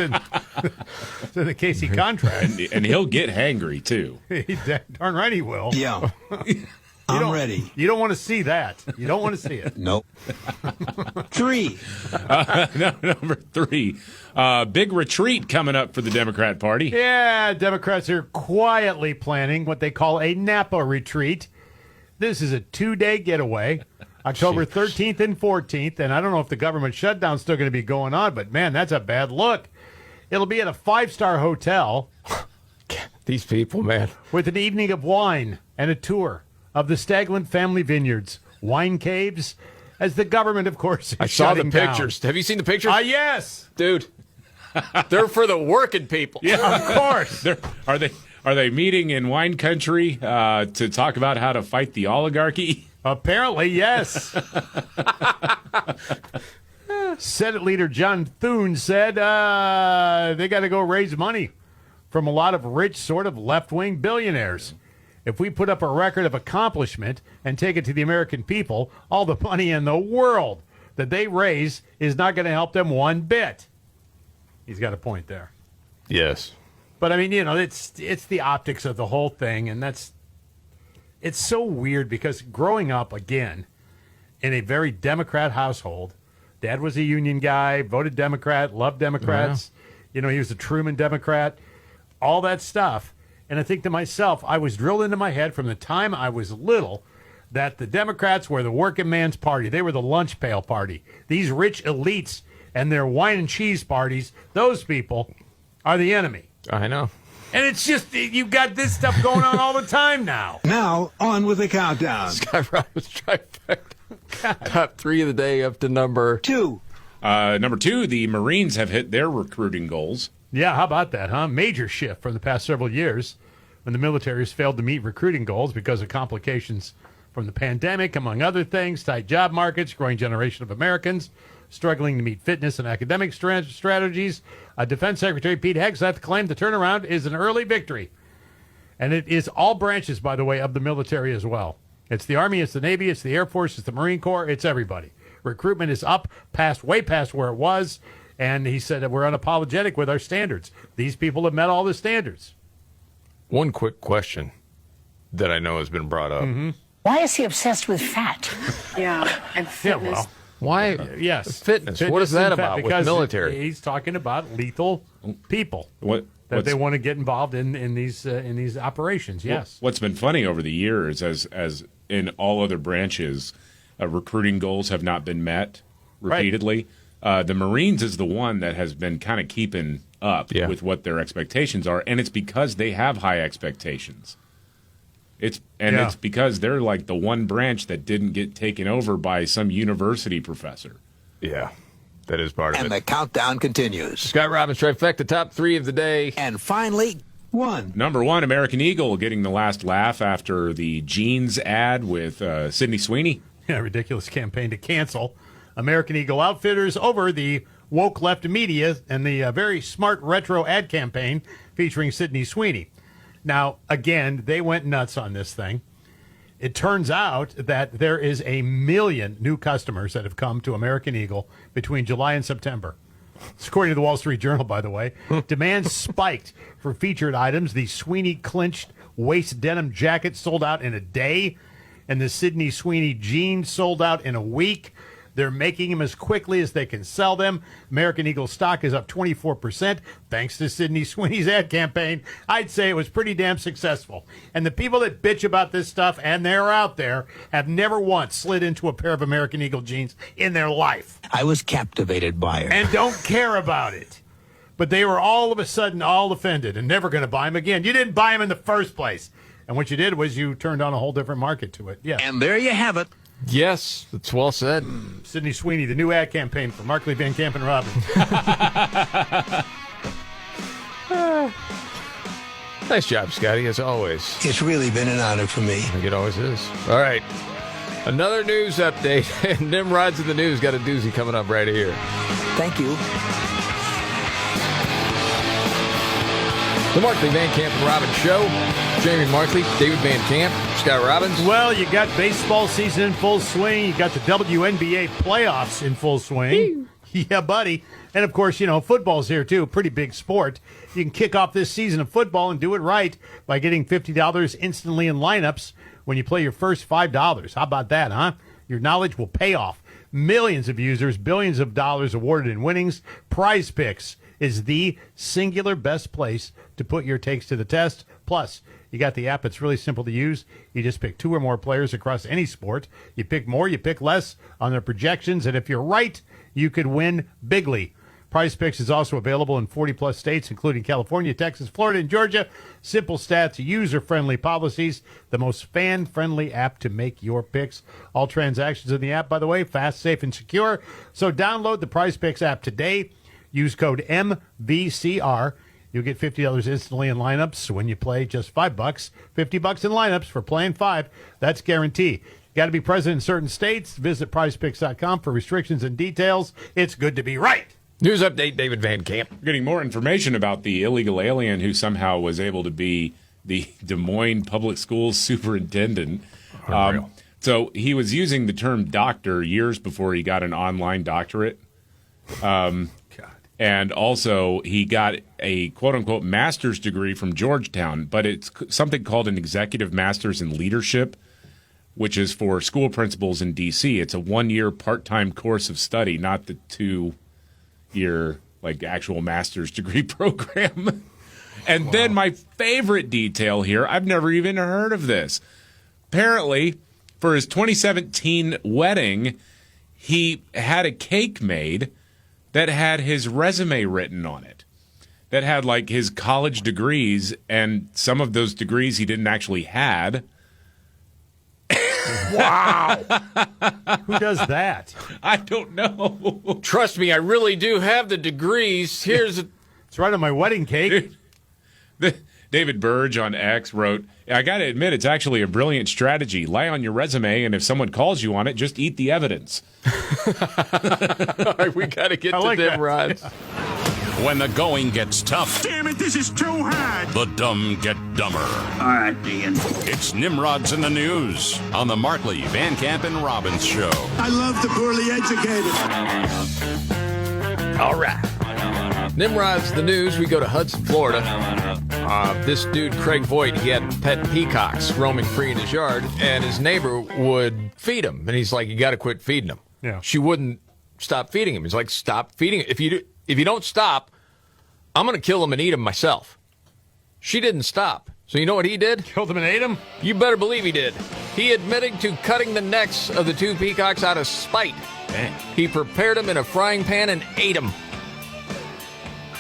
in the Casey contract. And he'll get hangry, too. Darn right he will. Yeah. I'm ready. You don't want to see that. You don't want to see it. Nope. 3. Number 3. Big retreat coming up for the Democrat Party. Yeah, Democrats are quietly planning what they call a Napa retreat. This is a 2-day getaway, October 13th and 14th, and I don't know if the government shutdown's still going to be going on, but man, that's a bad look. It'll be at a 5-star hotel. These people, man. With an evening of wine and a tour of the Stagland family vineyards, wine caves, as the government, of course, is I saw the shutting down. pictures. Have you seen the pictures? Yes. Dude, they're for the working people. Yeah, of course. Are they meeting in wine country to talk about how to fight the oligarchy? Apparently, yes. Senate Leader John Thune said they got to go raise money from a lot of rich, sort of left-wing billionaires. If we put up a record of accomplishment and take it to the American people, all the money in the world that they raise is not going to help them one bit. He's got a point there. Yes. But, I mean, you know, it's the optics of the whole thing, and it's so weird because growing up, again, in a very Democrat household, Dad was a union guy, voted Democrat, loved Democrats. You know, he was a Truman Democrat, all that stuff. And I think to myself, I was drilled into my head from the time I was little that the Democrats were the working man's party. They were the lunch pail party. These rich elites and their wine and cheese parties, those people are the enemy. I know. And it's just, you've got this stuff going on all the time now. Now, on with the countdown. Scott Robbins trifecta. Top 3 of the day up to number 2. Number 2, the Marines have hit their recruiting goals. Yeah, how about that, huh? Major shift from the past several years. when the military has failed to meet recruiting goals because of complications from the pandemic, among other things, tight job markets, growing generation of Americans struggling to meet fitness and academic strategies. Defense Secretary Pete Hegseth claimed the turnaround is an early victory. And it is all branches, by the way, of the military as well. It's the Army, it's the Navy, it's the Air Force, it's the Marine Corps, it's everybody. Recruitment is up, way past where it was. And he said that we're unapologetic with our standards. These people have met all the standards. One quick question that I know has been brought up. Mm-hmm. Why is he obsessed with fat? Yeah, and fitness. Yeah, well, why? Yes. Fitness. What is that about with military? He's talking about lethal people. That they want to get involved in these operations. Yes. What's been funny over the years, as in all other branches, recruiting goals have not been met repeatedly. Right. The Marines is the one that has been kind of keeping up with what their expectations are, and it's because they have high expectations. It's because they're like the one branch that didn't get taken over by some university professor. Yeah. That is part of it. And the countdown continues. Scott Robbins, Trifecta, top 3 of the day. And finally, Number 1, American Eagle getting the last laugh after the jeans ad with Sydney Sweeney. Yeah, ridiculous campaign to cancel American Eagle Outfitters over the woke left media and the very smart retro ad campaign featuring Sydney Sweeney. Now, again, they went nuts on this thing. It turns out that there is 1 million new customers that have come to American Eagle between July and September. It's according to the Wall Street Journal, by the way. Demand spiked for featured items. The Sweeney clinched waist denim jacket sold out in a day, and the Sydney Sweeney jeans sold out in a week. They're making them as quickly as they can sell them. American Eagle stock is up 24% thanks to Sydney Sweeney's ad campaign. I'd say it was pretty damn successful. And the people that bitch about this stuff, and they're out there, have never once slid into a pair of American Eagle jeans in their life. I was captivated by her. And don't care about it. But they were all of a sudden all offended and never going to buy them again. You didn't buy them in the first place. And what you did was you turned on a whole different market to it. Yeah. And there you have it. Yes, that's well said. Sydney Sweeney, the new ad campaign for Markley, Van Camp, and Robbins. Nice job, Scotty, as always. It's really been an honor for me. I think it always is. All right. Another news update. Nimrods in the news got a doozy coming up right here. Thank you. The Markley, Van Camp, and Robbins Show. Jamie Markley, David Van Camp, Scott Robbins. Well, you got baseball season in full swing. You got the WNBA playoffs in full swing. Yeah, buddy. And, of course, football's here, too. Pretty big sport. You can kick off this season of football and do it right by getting $50 instantly in lineups when you play your first $5. How about that, huh? Your knowledge will pay off. Millions of users, billions of dollars awarded in winnings. Prize Picks is the singular best place to put your takes to the test. Plus, you got the app. It's really simple to use. You just pick 2 or more players across any sport. You pick more, you pick less on their projections. And if you're right, you could win bigly. Prize Picks is also available in 40-plus states, including California, Texas, Florida, and Georgia. Simple stats, user-friendly policies, the most fan-friendly app to make your picks. All transactions in the app, by the way, fast, safe, and secure. So download the Prize Picks app today. Use code MVCR. You'll get $50 instantly in lineups when you play just $5. $50 in lineups for playing 5. That's guaranteed. Got to be present in certain states. Visit prizepicks.com for restrictions and details. It's good to be right. News update, David Van Camp. We're getting more information about the illegal alien who somehow was able to be the Des Moines Public Schools superintendent. So he was using the term doctor years before he got an online doctorate. And also, he got a quote-unquote master's degree from Georgetown, but it's something called an executive master's in leadership, which is for school principals in D.C. It's a 1-year part-time course of study, not the 2-year actual master's degree program. And then my favorite detail here, I've never even heard of this. Apparently, for his 2017 wedding, he had a cake made that had his resume written on it, that had his college degrees, and some of those degrees he didn't actually had. Wow. Who does that? I don't know. Trust me, I really do have the degrees. It's right on my wedding cake. Dude, David Burge on X wrote, I got to admit, it's actually a brilliant strategy. Lie on your resume, and if someone calls you on it, just eat the evidence. All right, we got to get to Nimrods. When the going gets tough. Damn it, this is too hard. The dumb get dumber. All right, Dean. It's Nimrods in the News on the Markley, Van Camp, and Robbins Show. I love the poorly educated. All right. Nimrods the News. We go to Hudson, Florida. This dude, Craig Voigt, he had pet peacocks roaming free in his yard, and his neighbor would feed him. And he's like, you got to quit feeding them. Yeah. She wouldn't stop feeding him. He's like, stop feeding him. If you don't stop, I'm going to kill him and eat him myself. She didn't stop. So you know what he did? Killed him and ate him? You better believe he did. He admitted to cutting the necks of the 2 peacocks out of spite. Dang. He prepared them in a frying pan and ate them.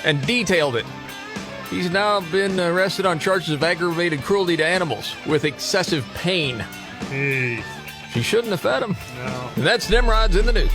And detailed it. He's now been arrested on charges of aggravated cruelty to animals with excessive pain. Jeez. She shouldn't have fed him. No. And that's Nimrods in the News.